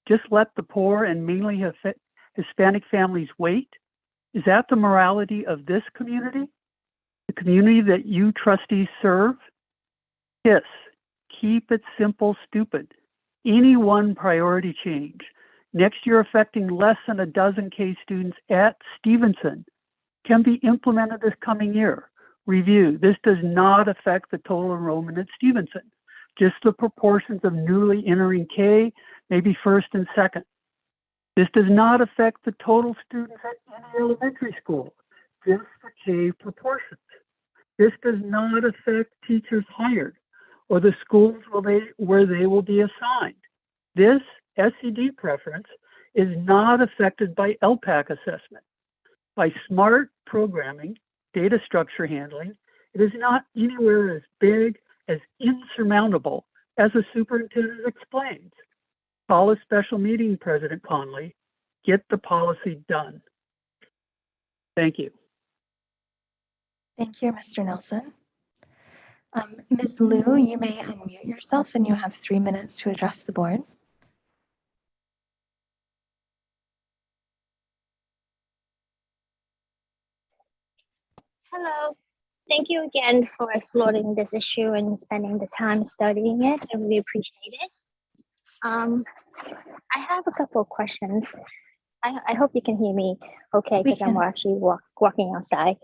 [SPEAKER 3] Just let the poor and mainly Hispanic families wait? Is that the morality of this community? The community that you trustees serve? Yes, keep it simple, stupid. Any one priority change, next year affecting less than a dozen K students at Stevenson, can be implemented this coming year. Review, this does not affect the total enrollment at Stevenson, just the proportions of newly entering K, maybe first and second. This does not affect the total students at any elementary school, just for K proportions. This does not affect teachers hired or the schools where they will be assigned. This SED preference is not affected by Elpac assessment. By smart programming, data structure handling, it is not anywhere as big, as insurmountable as the superintendent explains. Call a special meeting, President Conley. Get the policy done. Thank you.
[SPEAKER 1] Thank you, Mr. Nelson. Ms. Liu, you may unmute yourself and you have 3 minutes to address the board.
[SPEAKER 10] Hello. Thank you again for exploring this issue and spending the time studying it. I really appreciate it. I have a couple of questions. I hope you can hear me okay, because I'm actually walking outside.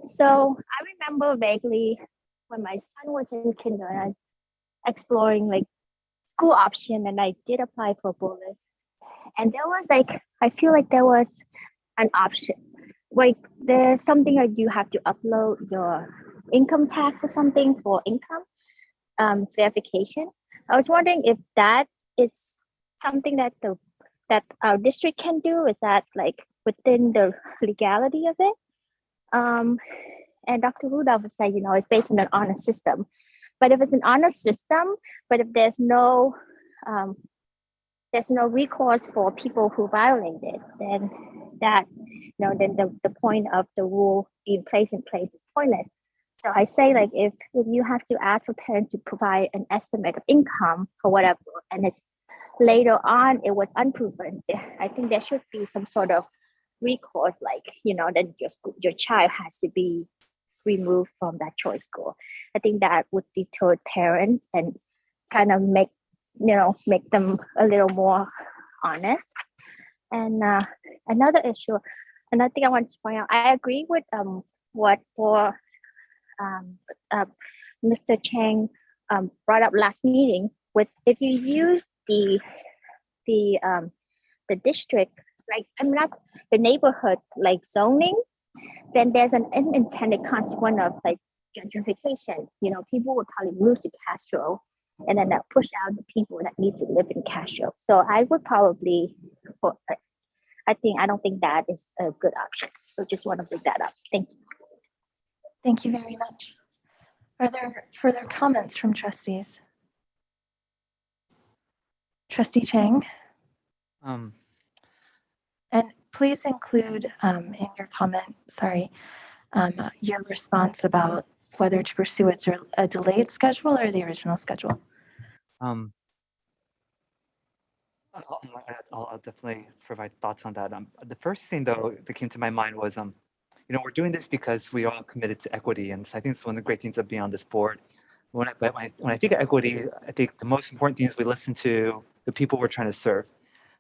[SPEAKER 10] So I remember vaguely when my son was in kindergarten, I was exploring like school option, and I did apply for bonus. And there was like, I feel like there was an option. Like there's something like you have to upload your income tax or something for income verification. I was wondering if that is something that our district can do. Is that like within the legality of it? And Dr. Rudolph was saying, it's based on an honor system. But if it's an honor system, but if there's no recourse for people who violate it, then that, then the point of the rule being placed in place is pointless. So I say, like, if you have to ask for parents to provide an estimate of income or whatever, and it's later on it was unproven, I think there should be some sort of recourse, like, then your child has to be removed from that choice school. I think that would deter parents and kind of make them a little more honest. And another issue, and I think I want to point out, I agree with what Mr. Chang brought up last meeting. With if you use the district, like the neighborhood like zoning, then there's an unintended consequence of like gentrification. People would probably move to Castro, and then that push out the people that need to live in Castro. So I would probably, I don't think that is a good option. So just want to bring that up. Thank you.
[SPEAKER 1] Thank you very much. Are there further comments from trustees? Trustee Chang? And please include in your comment, your response about whether to pursue a delayed schedule or the original schedule.
[SPEAKER 7] I'll definitely provide thoughts on that. The first thing though that came to my mind was, we're doing this because we all committed to equity, and so I think it's one of the great things of being on this board. When I think of equity, I think the most important thing is we listen to the people we're trying to serve.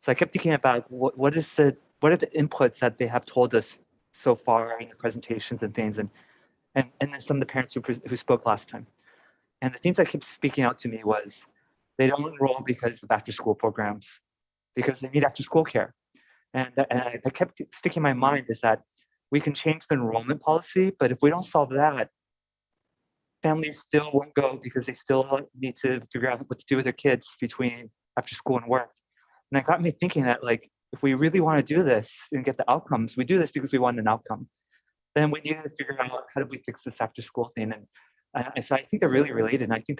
[SPEAKER 7] So I kept thinking about what are the inputs that they have told us so far in the presentations and things, and then some of the parents who spoke last time. And the things that kept speaking out to me was they don't enroll because of after-school programs, because they need after-school care. And I kept sticking in my mind is that we can change the enrollment policy, but if we don't solve that, families still won't go because they still need to figure out what to do with their kids between after school and work. And it got me thinking that, like, if we really want to do this and get the outcomes, we do this because we want an outcome. Then we need to figure out how do we fix this after school thing. And so I think they're really related. And I think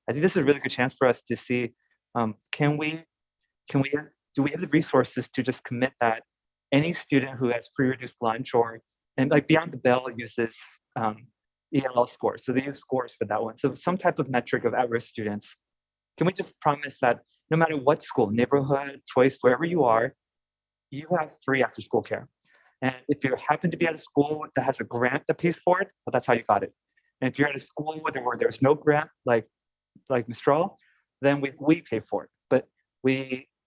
[SPEAKER 7] this is a really good chance for us to see, do we have the resources to just commit that any student who has free reduced lunch and like Beyond the Bell uses ELL scores. So they use scores for that one. So some type of metric of at-risk students. Can we just promise that no matter what school, neighborhood, choice, wherever you are, you have free after school care. And if you happen to be at a school that has a grant that pays for it, well, that's how you got it. And if you're at a school where there's no grant, like Mistral, then we pay for it. But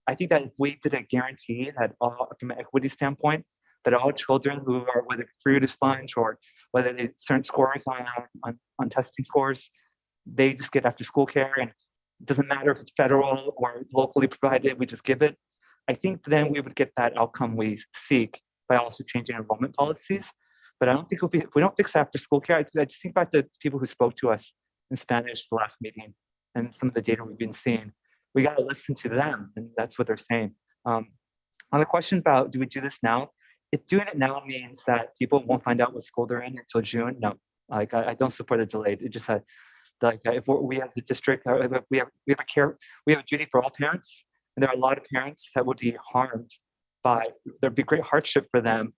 [SPEAKER 7] I think that if we did a guarantee that from an equity standpoint, that all children who are, whether free reduced lunch or whether they certain scores on testing scores, they just get after school care, and it doesn't matter if it's federal or locally provided, we just give it. I think then we would get that outcome we seek by also changing enrollment policies. But I don't think if we don't fix after school care, I just think about the people who spoke to us in Spanish the last meeting and some of the data we've been seeing. We got to listen to them, and that's what they're saying. On the question about do we do this now? If doing it now means that people won't find out what school they're in until June, no. Like I don't support a delay. It just like if we have the district, we have a duty for all parents, and there are a lot of parents that would be harmed by there'd be great hardship for them,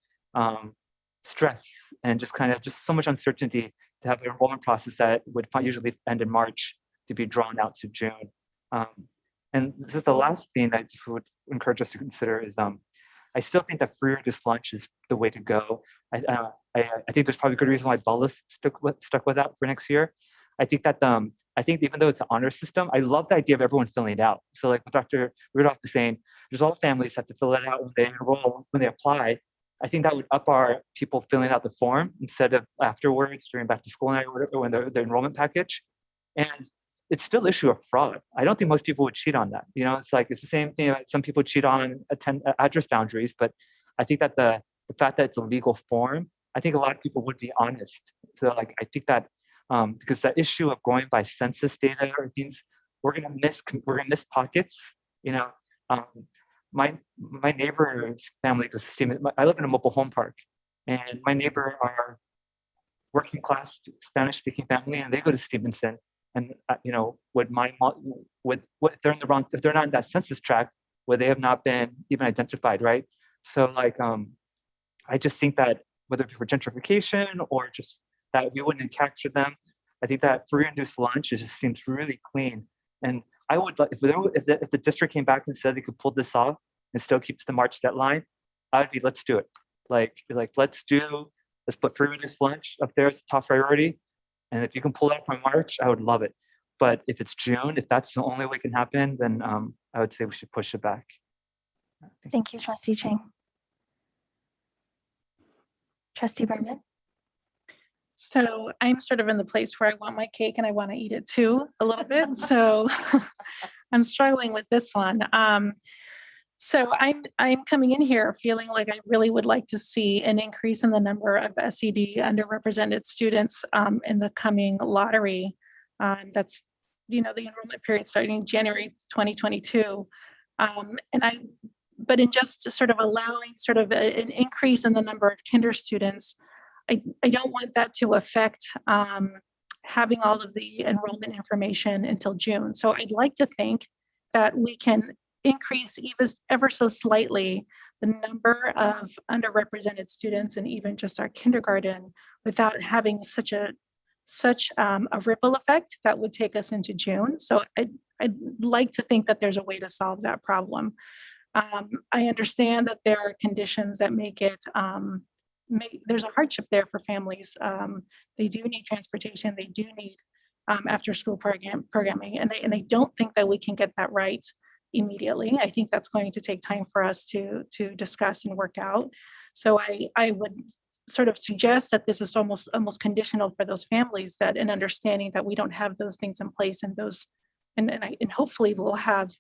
[SPEAKER 7] stress, and just so much uncertainty to have an enrollment process that would usually end in March to be drawn out to June. And this is the last thing I just would encourage us to consider is I still think that free reduced lunch is the way to go. I think there's probably a good reason why Bella stuck with that for next year. I think that I think even though it's an honor system, I love the idea of everyone filling it out. So like what Dr. Rudolph is saying, there's all families have to fill it out when they enroll, when they apply. I think that would up our people filling out the form instead of afterwards during back to school night or whatever, when the enrollment package. And it's still issue of fraud. I don't think most people would cheat on that. You know, it's like, it's the same thing. Some people cheat on address boundaries, but I think that the fact that it's a legal form, I think a lot of people would be honest. So like, I think that because the issue of going by census data or things, we're gonna miss pockets. You know, my neighbor's family goes to Stevenson. I live in a mobile home park, and my neighbor are working class Spanish speaking family, and they go to Stevenson. And you know, if they're in the wrong, if they're not in that census tract, where they have not been even identified, right? So like, I just think that whether it's for gentrification or just that we wouldn't capture them, I think that free reduced lunch just seems really clean. And I would like if the district came back and said they could pull this off and still keep to the March deadline, I'd be let's do it. Let's put free reduced lunch up there as the top priority. And if you can pull that from March, I would love it. But if it's June, if that's the only way it can happen, then I would say we should push it back.
[SPEAKER 1] Thank you, Trustee Chang. Trustee Berman.
[SPEAKER 8] So I'm sort of in the place where I want my cake and I want to eat it too a little bit. So I'm struggling with this one. So I'm coming in here feeling like I really would like to see an increase in the number of SED underrepresented students in the coming lottery. That's, you know, the enrollment period starting January 2022. But in just sort of allowing sort of an increase in the number of kinder students, I don't want that to affect having all of the enrollment information until June. So I'd like to think that we can increase even ever so slightly the number of underrepresented students and even just our kindergarten without having such a ripple effect that would take us into June. So I'd like to think that there's a way to solve that problem. I understand that there are conditions that make it there's a hardship there for families. They do need transportation. They do need after school programming, and they don't think that we can get that right immediately. I think that's going to take time for us to discuss and work out. So I would sort of suggest that this is almost conditional for those families, that an understanding that we don't have those things in place, and hopefully we'll have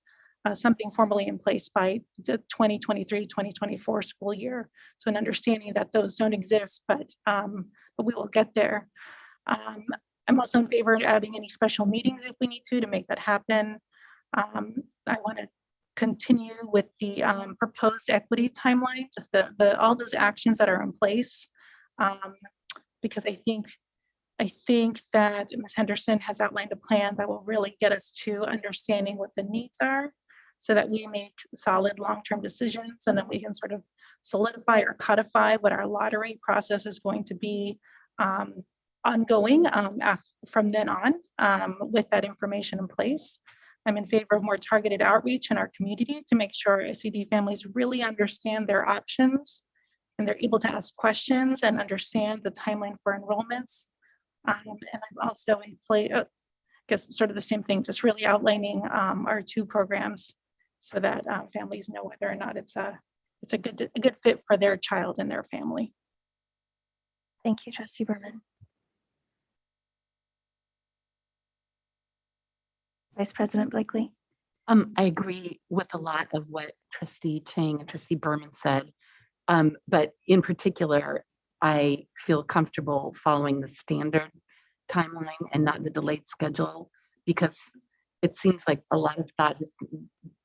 [SPEAKER 8] something formally in place by the 2023-2024 school year. So an understanding that those don't exist, but we will get there. I'm also in favor of adding any special meetings if we need to make that happen. I want to continue with the proposed equity timeline, just all those actions that are in place, because I think that Ms. Henderson has outlined a plan that will really get us to understanding what the needs are, so that we make solid long-term decisions, and then we can sort of solidify or codify what our lottery process is going to be ongoing from then on with that information in place. I'm in favor of more targeted outreach in our community to make sure SED families really understand their options and they're able to ask questions and understand the timeline for enrollments. And I'm also in play, I guess sort of the same thing, just really outlining our two programs so that families know whether or not it's a good fit for their child and their family.
[SPEAKER 1] Thank you, Trustee Berman. Vice President Blakely.
[SPEAKER 5] I agree with a lot of what Trustee Chang and Trustee Berman said. But in particular, I feel comfortable following the standard timeline and not the delayed schedule, because it seems like a lot of thought has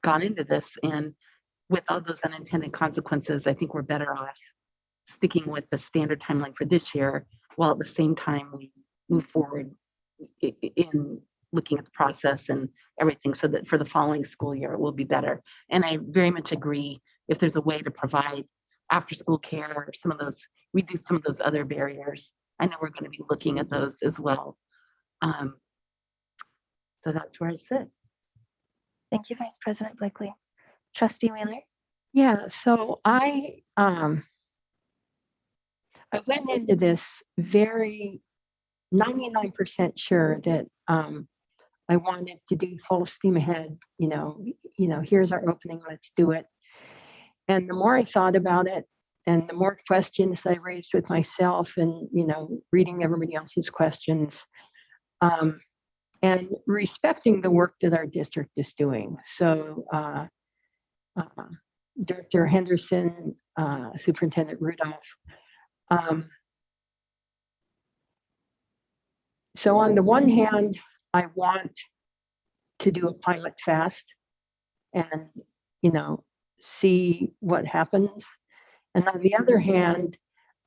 [SPEAKER 5] gone into this. And with all those unintended consequences, I think we're better off sticking with the standard timeline for this year, while at the same time we move forward in looking at the process and everything, so that for the following school year, it will be better. And I very much agree, if there's a way to provide after-school care or some of those, reduce some of those other barriers. I know we're going to be looking at those as well. So that's where I sit.
[SPEAKER 1] Thank you, Vice President Blakely. Trustee Wheeler?
[SPEAKER 2] Yeah, so I went into this very 99% sure that I wanted to do full steam ahead. Here's our opening, let's do it. And the more I thought about it, and the more questions I raised with myself, and reading everybody else's questions, and respecting the work that our district is doing. So Director Henderson, Superintendent Rudolph. So on the one hand, I want to do a pilot fast and, see what happens. And on the other hand,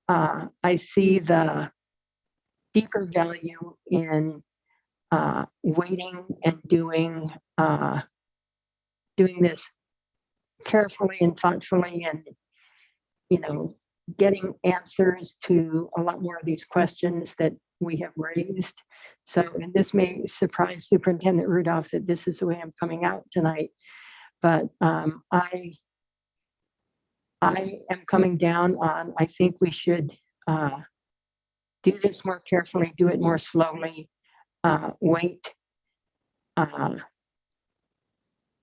[SPEAKER 2] I see the deeper value in waiting and doing this carefully and thoughtfully, and getting answers to a lot more of these questions that we have raised. So, and this may surprise Superintendent Rudolph that this is the way I'm coming out tonight, but I am coming down on, I think we should do this more carefully, do it more slowly, wait,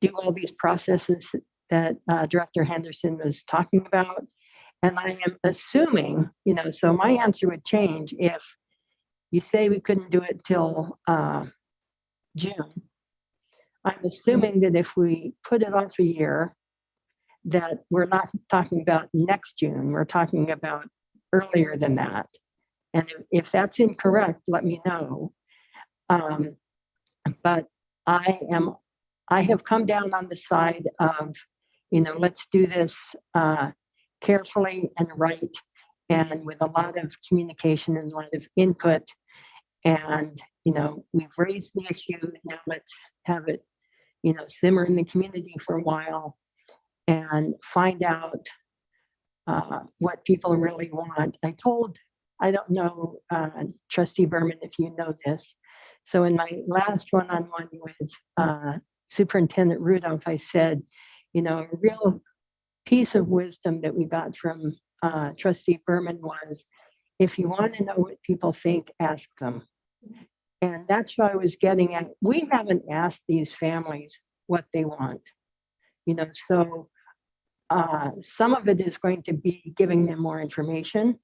[SPEAKER 2] do all these processes that Director Henderson was talking about. And I am assuming, so my answer would change if you say we couldn't do it till June. I'm assuming that if we put it off a year, that we're not talking about next June, we're talking about earlier than that. And if that's incorrect, let me know. But I have come down on the side of, let's do this carefully and right, and with a lot of communication and a lot of input. And, we've raised the issue, now let's have it, simmer in the community for a while and find out what people really want. I don't know, Trustee Berman, if you know this. So in my last one-on-one with Superintendent Rudolph, I said, a real piece of wisdom that we got from Trustee Berman was, if you want to know what people think, ask them. And that's what I was getting at. We haven't asked these families what they want, so some of it is going to be giving them more information,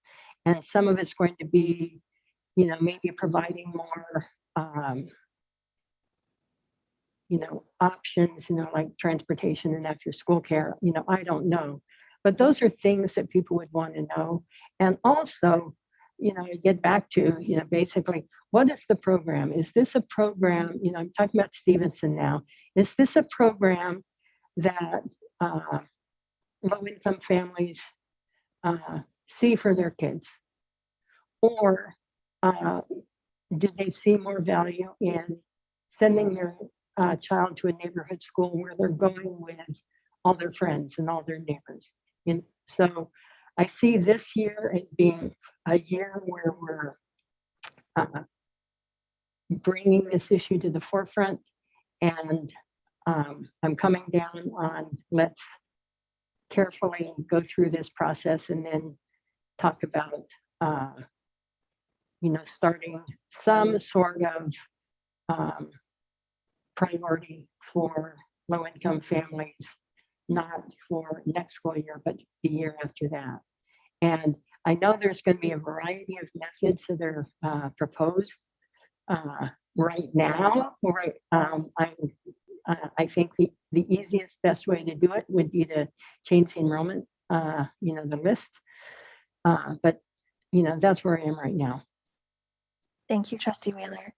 [SPEAKER 2] and some of it's going to be, maybe providing more, options, like transportation and after school care, I don't know. But those are things that people would want to know. And also, get back to, basically, what is the program? Is this a program, I'm talking about Stevenson now, is this a program that low-income families see for their kids? Or do they see more value in sending their child to a neighborhood school where they're going with all their friends and all their neighbors? And so I see this year as being a year where we're bringing this issue to the forefront, and I'm coming down on, let's carefully go through this process and then talk about, starting some sort of priority for low-income families, not for next school year, but the year after that. And I know there's going to be a variety of methods that are proposed right now. Right, I think the easiest, best way to do it would be to change the enrollment, the list. But, that's where I am right now.
[SPEAKER 1] Thank you, Trustee Wheeler.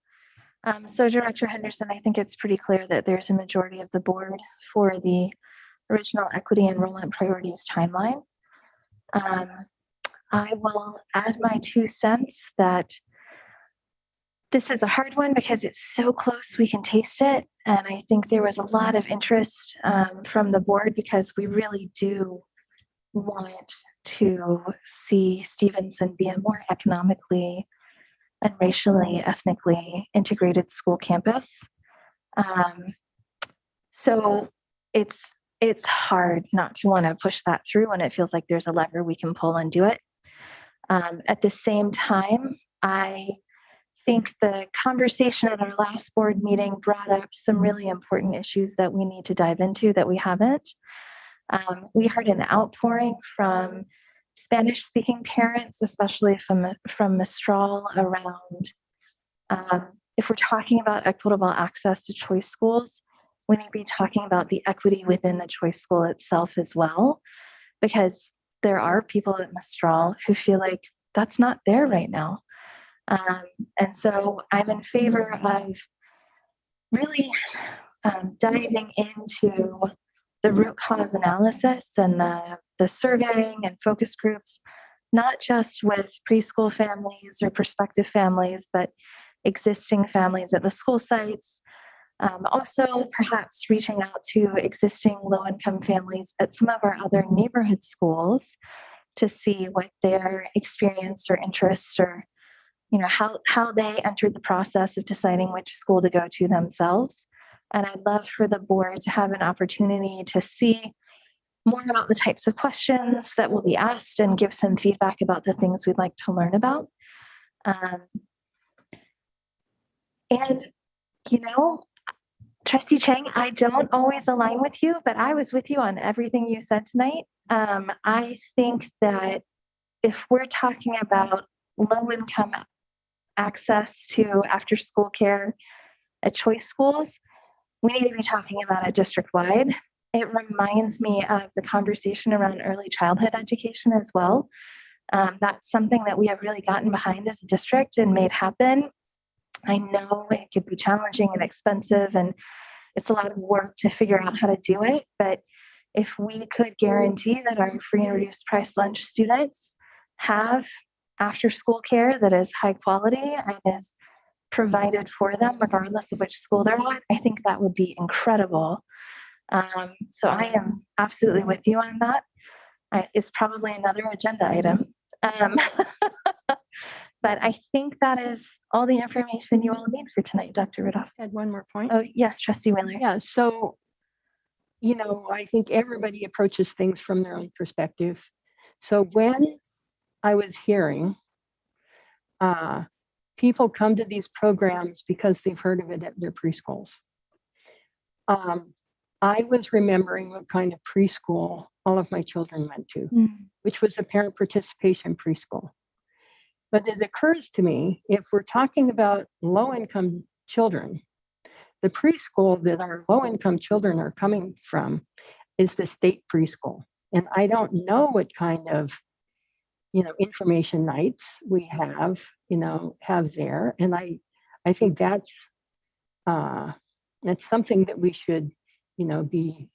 [SPEAKER 1] So Director Henderson, I think it's pretty clear that there's a majority of the board for the original equity enrollment priorities timeline. I will add my 2 cents that this is a hard one because it's so close we can taste it. And I think there was a lot of interest from the board because we really do want to see Stevenson be a more economically and racially, ethnically integrated school campus. So it's hard not to want to push that through when it feels like there's a lever we can pull and do it. At the same time, I think the conversation at our last board meeting brought up some really important issues that we need to dive into that we haven't. We heard an outpouring from Spanish-speaking parents, especially from Mistral, around if we're talking about equitable access to choice schools, we need to be talking about the equity within the choice school itself as well, because there are people at Mistral who feel like that's not there right now. And so I'm in favor of really diving into the root cause analysis and the surveying and focus groups, not just with preschool families or prospective families, but existing families at the school sites. Also, perhaps reaching out to existing low-income families at some of our other neighborhood schools to see what their experience or interests or how they entered the process of deciding which school to go to themselves. And I'd love for the board to have an opportunity to see more about the types of questions that will be asked and give some feedback about the things we'd like to learn about. Trustee Chang, I don't always align with you, but I was with you on everything you said tonight. I think that if we're talking about low-income access to after-school care at choice schools, we need to be talking about it district-wide. It reminds me of the conversation around early childhood education as well. That's something that we have really gotten behind as a district and made happen. I know it could be challenging and expensive, and it's a lot of work to figure out how to do it. But if we could guarantee that our free and reduced price lunch students have after-school care that is high quality and is provided for them, regardless of which school they're at, I think that would be incredible. So I am absolutely with you on that. It's probably another agenda item. But I think that is all the information you all need for tonight, Dr. Rudolph.
[SPEAKER 2] Add one more point.
[SPEAKER 1] Oh, yes, Trustee Wheeler.
[SPEAKER 2] Yeah, so, I think everybody approaches things from their own perspective. So when I was hearing people come to these programs because they've heard of it at their preschools, I was remembering what kind of preschool all of my children went to, which was a parent participation preschool. But it occurs to me, if we're talking about low-income children, the preschool that our low-income children are coming from is the state preschool. And I don't know what kind of, information nights we have there. And I think that's something that we should, be,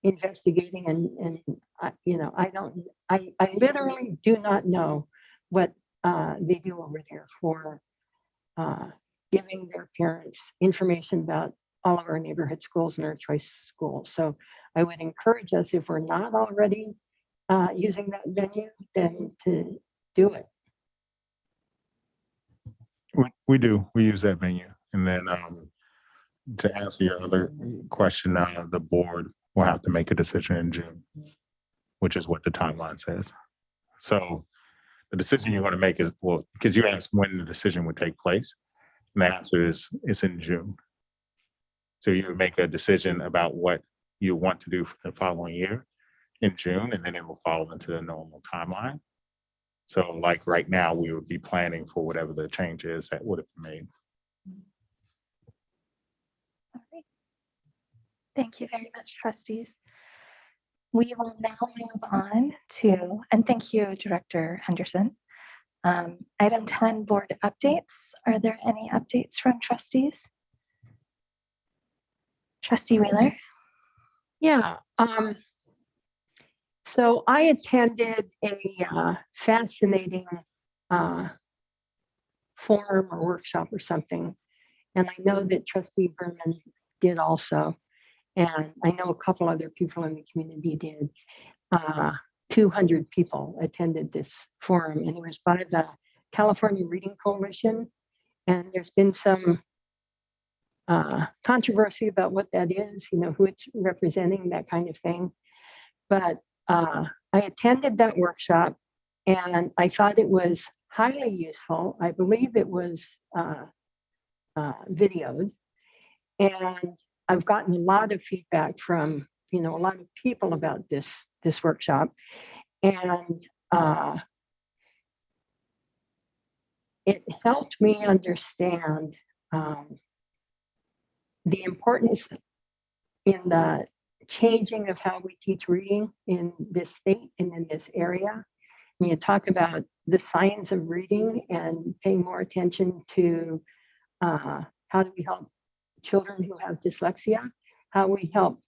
[SPEAKER 2] investigating and I literally do not know what they do over there for giving their parents information about all of our neighborhood schools and our choice schools. So I would encourage us, if we're not already using that venue, then to do it.
[SPEAKER 4] We do. We use that venue. And then to answer your other question, the board will have to make a decision in June, which is what the timeline says. So the decision you're going to make is, well, because you asked when the decision would take place, and the answer is it's in June. So you would make a decision about what you want to do for the following year in June, and then it will fall into the normal timeline. So like right now, we would be planning for whatever the change is that would have been made.
[SPEAKER 1] Thank you very much, trustees. We will now move on to, and thank you, Director Henderson. Item 10, board updates. Are there any updates from trustees? Trustee Wheeler?
[SPEAKER 2] Yeah. So I attended a fascinating forum or workshop or something, and I know that Trustee Berman did also, and I know a couple other people in the community did. 200 people attended this forum, and it was by the California Reading Coalition, and there's been some controversy about what that is, you know, who it's representing, that kind of thing. But I attended that workshop, and I thought it was highly useful. I believe it was videoed, and I've gotten a lot of feedback from, you know, a lot of people about this workshop, and it helped me understand the importance in the changing of how we teach reading in this state and in this area. And you talk about the science of reading and paying more attention to how do we help children who have dyslexia, how we help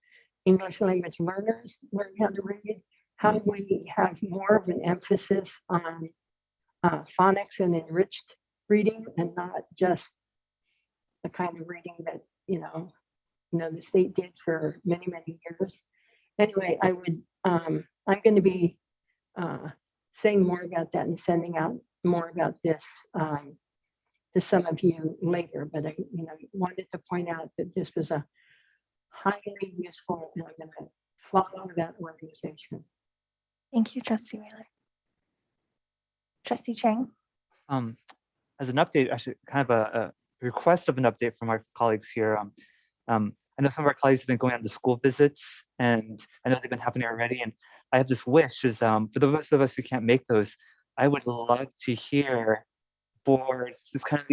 [SPEAKER 2] English language learners learn how to read, how we have more of an emphasis on phonics and enriched reading, and not just the kind of reading that you know the state did for many years. Anyway, I'm going to be saying more about that and sending out more about this to some of you later. But I wanted to point out that this was a highly useful, and I'm going to follow that organization.
[SPEAKER 1] Thank you, Trustee Wheeler. Trustee Chang?
[SPEAKER 7] As an update, actually kind of a request of an update from our colleagues here. I know some of our colleagues have been going on the school visits, and I know they've been happening already. And I have this wish is for those of us who can't make those, I would love to hear boards, this kind of,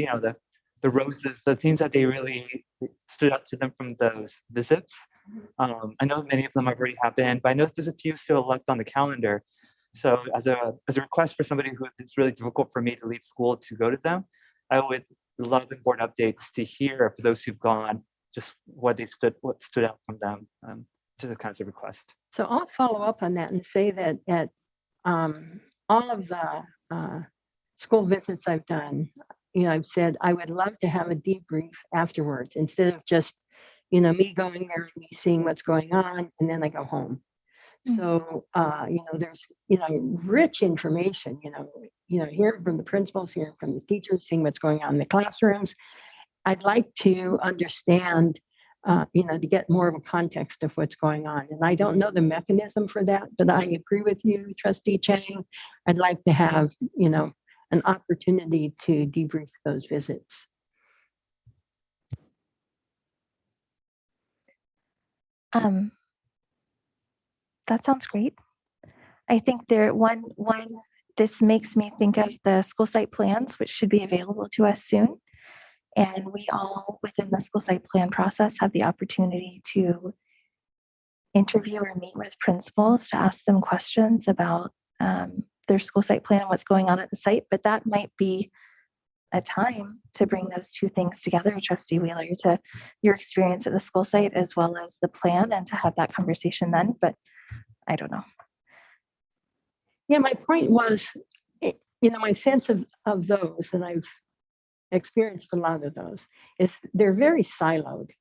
[SPEAKER 7] the roses, the things that they really stood out to them from those visits. I know many of them have already happened, but I know there's a few still left on the calendar. So as a request for somebody who it's really difficult for me to leave school to go to them, I would love the board updates to hear for those who've gone, just what stood out from them, just a kind of request.
[SPEAKER 2] So I'll follow up on that and say that at all of the school visits I've done, I've said I would love to have a debrief afterwards instead of just, me going there and me seeing what's going on and then I go home. So, there's, rich information, hearing from the principals, hearing from the teachers, seeing what's going on in the classrooms. I'd like to understand, to get more of a context of what's going on. And I don't know the mechanism for that, but I agree with you, Trustee Chang. I'd like to have, an opportunity to debrief those visits.
[SPEAKER 1] That sounds great. I think this makes me think of the school site plans, which should be available to us soon. And we all within the school site plan process have the opportunity to interview or meet with principals to ask them questions about their school site plan and what's going on at the site. But that might be a time to bring those two things together, Trustee Wheeler, to your experience at the school site as well as the plan, and to have that conversation then. But I don't know.
[SPEAKER 2] Yeah, my point was, my sense of those, and I've experienced a lot of those, is they're very siloed.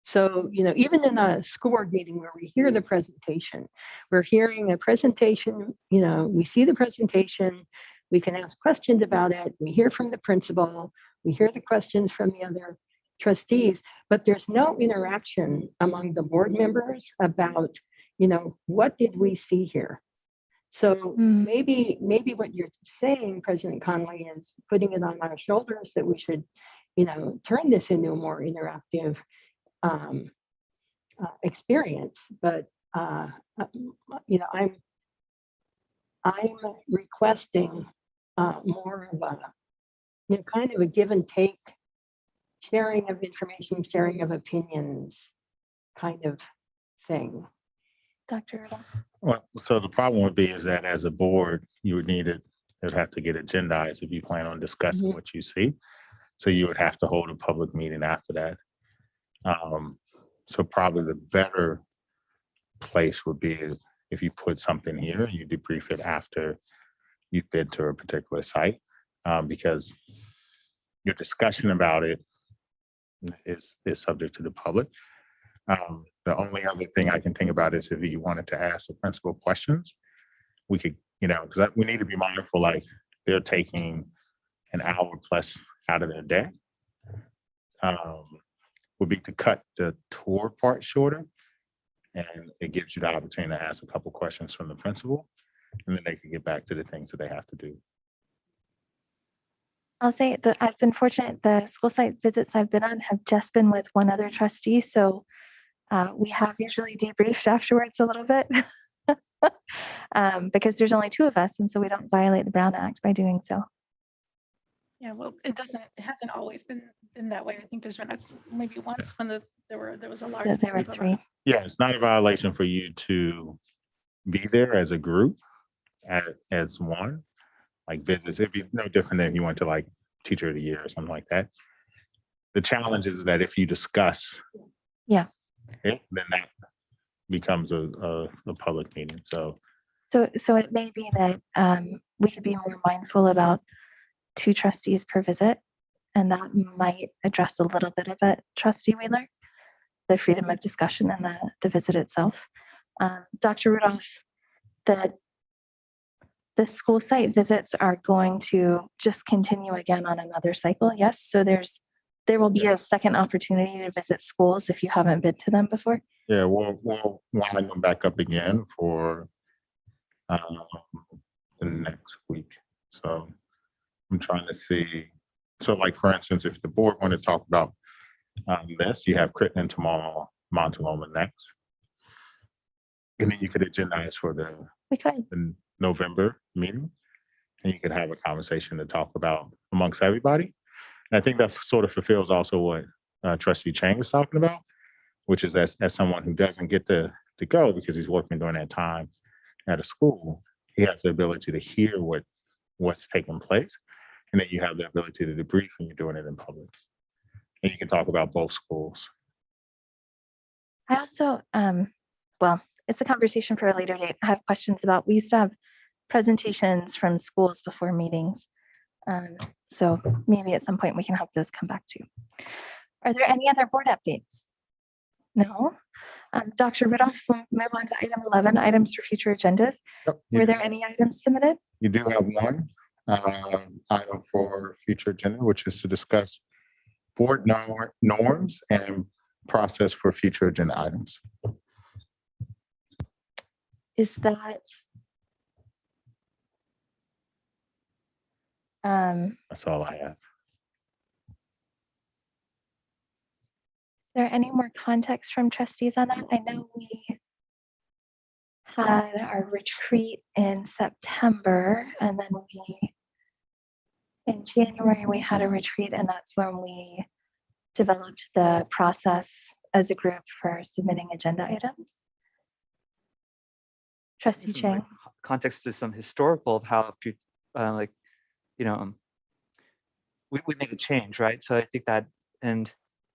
[SPEAKER 2] So, even in a school board meeting where we hear the presentation, we're hearing a presentation, we see the presentation, we can ask questions about it, we hear from the principal, we hear the questions from the other trustees, but there's no interaction among the board members about, what did we see here? So maybe what you're saying, President Conley, is putting it on our shoulders that we should, turn this into a more interactive experience. But I'm requesting more of a kind of a give and take, sharing of information, sharing of opinions kind of thing.
[SPEAKER 1] Dr. Rudolph?
[SPEAKER 4] Well, so the problem would be is that as a board, you would need it, it would have to get agendized if you plan on discussing what you see. So you would have to hold a public meeting after that. So probably the better place would be if you put something here and you debrief it after you've been to a particular site, because your discussion about it is subject to the public. The only other thing I can think about is if you wanted to ask the principal questions, we could, because we need to be mindful, like they're taking an hour plus out of their day. Would be to cut the tour part shorter, and it gives you the opportunity to ask a couple questions from the principal, and then they can get back to the things that they have to do.
[SPEAKER 1] I'll say that I've been fortunate. The school site visits I've been on have just been with one other trustee. So we have usually debriefed afterwards a little bit because there's only two of us. And so we don't violate the Brown Act by doing so.
[SPEAKER 8] Yeah, well, it hasn't always been that way. I think there's been maybe once when there was a large.
[SPEAKER 1] There were
[SPEAKER 8] group of
[SPEAKER 1] three.
[SPEAKER 8] us.
[SPEAKER 4] Yeah, it's not a violation for you to be there as a group, as one, like visits. It'd be no different than if you went to like Teacher of the Year or something like that. The challenge is that if you discuss,
[SPEAKER 1] Yeah.
[SPEAKER 4] it, then that becomes a public meeting. So
[SPEAKER 1] it may be that we could be more mindful about 2 trustees per visit, and that might address a little bit of it, Trustee Wheeler, the freedom of discussion and the visit itself. Dr. Rudolph, the school site visits are going to just continue again on another cycle, yes? So there will be a second opportunity to visit schools if you haven't been to them before?
[SPEAKER 4] yeah, we'll line them back up again for the next week. So I'm trying to see. So like, for instance, if the board want to talk about this, you have Crittenden tomorrow, Montaloma next. And then you could agendize for the November meeting. And you could have a conversation to talk about amongst everybody. And I think that sort of fulfills also what Trustee Chang is talking about, which is as someone who doesn't get to go because he's working during that time at a school, he has the ability to hear what's taking place. And then you have the ability to debrief and you're doing it in public. And you can talk about both schools.
[SPEAKER 1] I also, well, it's a conversation for a later date. I have questions about, we used to have presentations from schools before meetings. So maybe at some point we can have those come back to. Are there any other board updates? No. Dr. Rudolph, we'll move on to item 11, items for future agendas.
[SPEAKER 4] Yep,
[SPEAKER 1] Were there any items submitted?
[SPEAKER 4] You do have one item for future agenda, which is to discuss board norms and process for future agenda items.
[SPEAKER 1] Is that
[SPEAKER 4] That's all I have.
[SPEAKER 1] Is there any more context from trustees on that? I know we had our retreat in September, and then in January we had a retreat, and that's when we developed the process as a group for submitting agenda items. Trustee
[SPEAKER 7] Some,
[SPEAKER 1] Chang.
[SPEAKER 7] like, context to some historical of how we make a change, right? So I think that, and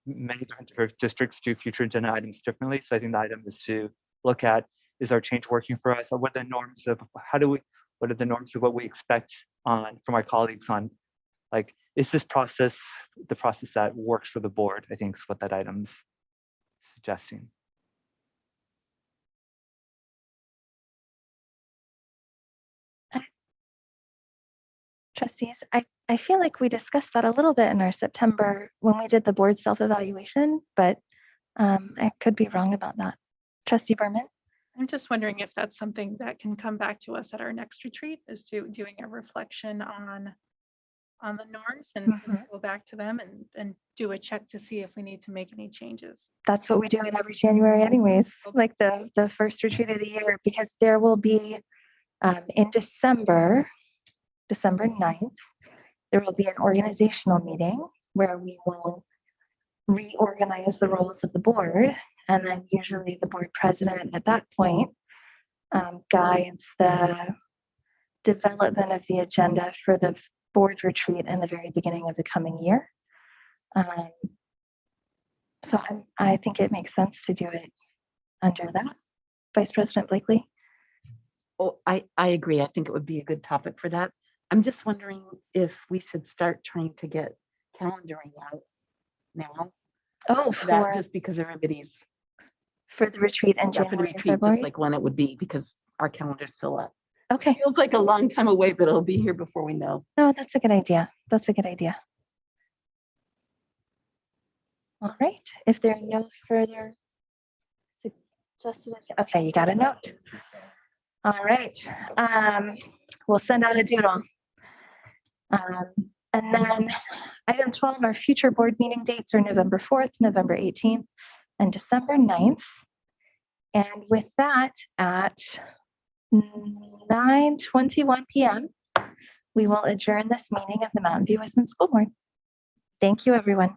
[SPEAKER 7] many different districts do future agenda items differently. So I think the item is to look at, is our change working for us? Or what are the norms of what are the norms of what we expect from our colleagues on, like, is this process the process that works for the board? I think is what that item's suggesting.
[SPEAKER 1] Trustees, I feel like we discussed that a little bit in our September when we did the board self-evaluation, but I could be wrong about that. Trustee Berman?
[SPEAKER 8] I'm just wondering if that's something that can come back to us at our next retreat, is to doing a reflection on the norms and go back to them and do a check to see if we need to make any changes.
[SPEAKER 1] That's what we do in every January anyways, like the first retreat of the year, because there will be in December 9th, there will be an organizational meeting where we will reorganize the roles of the board And then usually the board president at that point guides the development of the agenda for the board retreat in the very beginning of the coming year. So I think it makes sense to do it under that. Vice President Blakely?
[SPEAKER 5] Oh, I agree. I think it would be a good topic for that. I'm just wondering if we should start trying to get calendaring out now.
[SPEAKER 1] Oh,
[SPEAKER 5] For that,
[SPEAKER 1] for
[SPEAKER 5] just because everybody's
[SPEAKER 1] the retreat in
[SPEAKER 5] for the
[SPEAKER 1] January,
[SPEAKER 5] retreat, just
[SPEAKER 1] February?
[SPEAKER 5] like when it would be, because our calendars fill up.
[SPEAKER 1] Okay,
[SPEAKER 5] Feels like a long time away, but it'll be here before we know.
[SPEAKER 1] no, that's a good idea. That's a good idea. All right, if there are no further suggested, okay, you got a note. All right, we'll send out a doodle. And then item 12, our future board meeting dates are November 4th, November 18th, and December 9th. And with that, at 9:21 p.m., we will adjourn this meeting of the Mountain View Wisdom School Board. Thank you, everyone.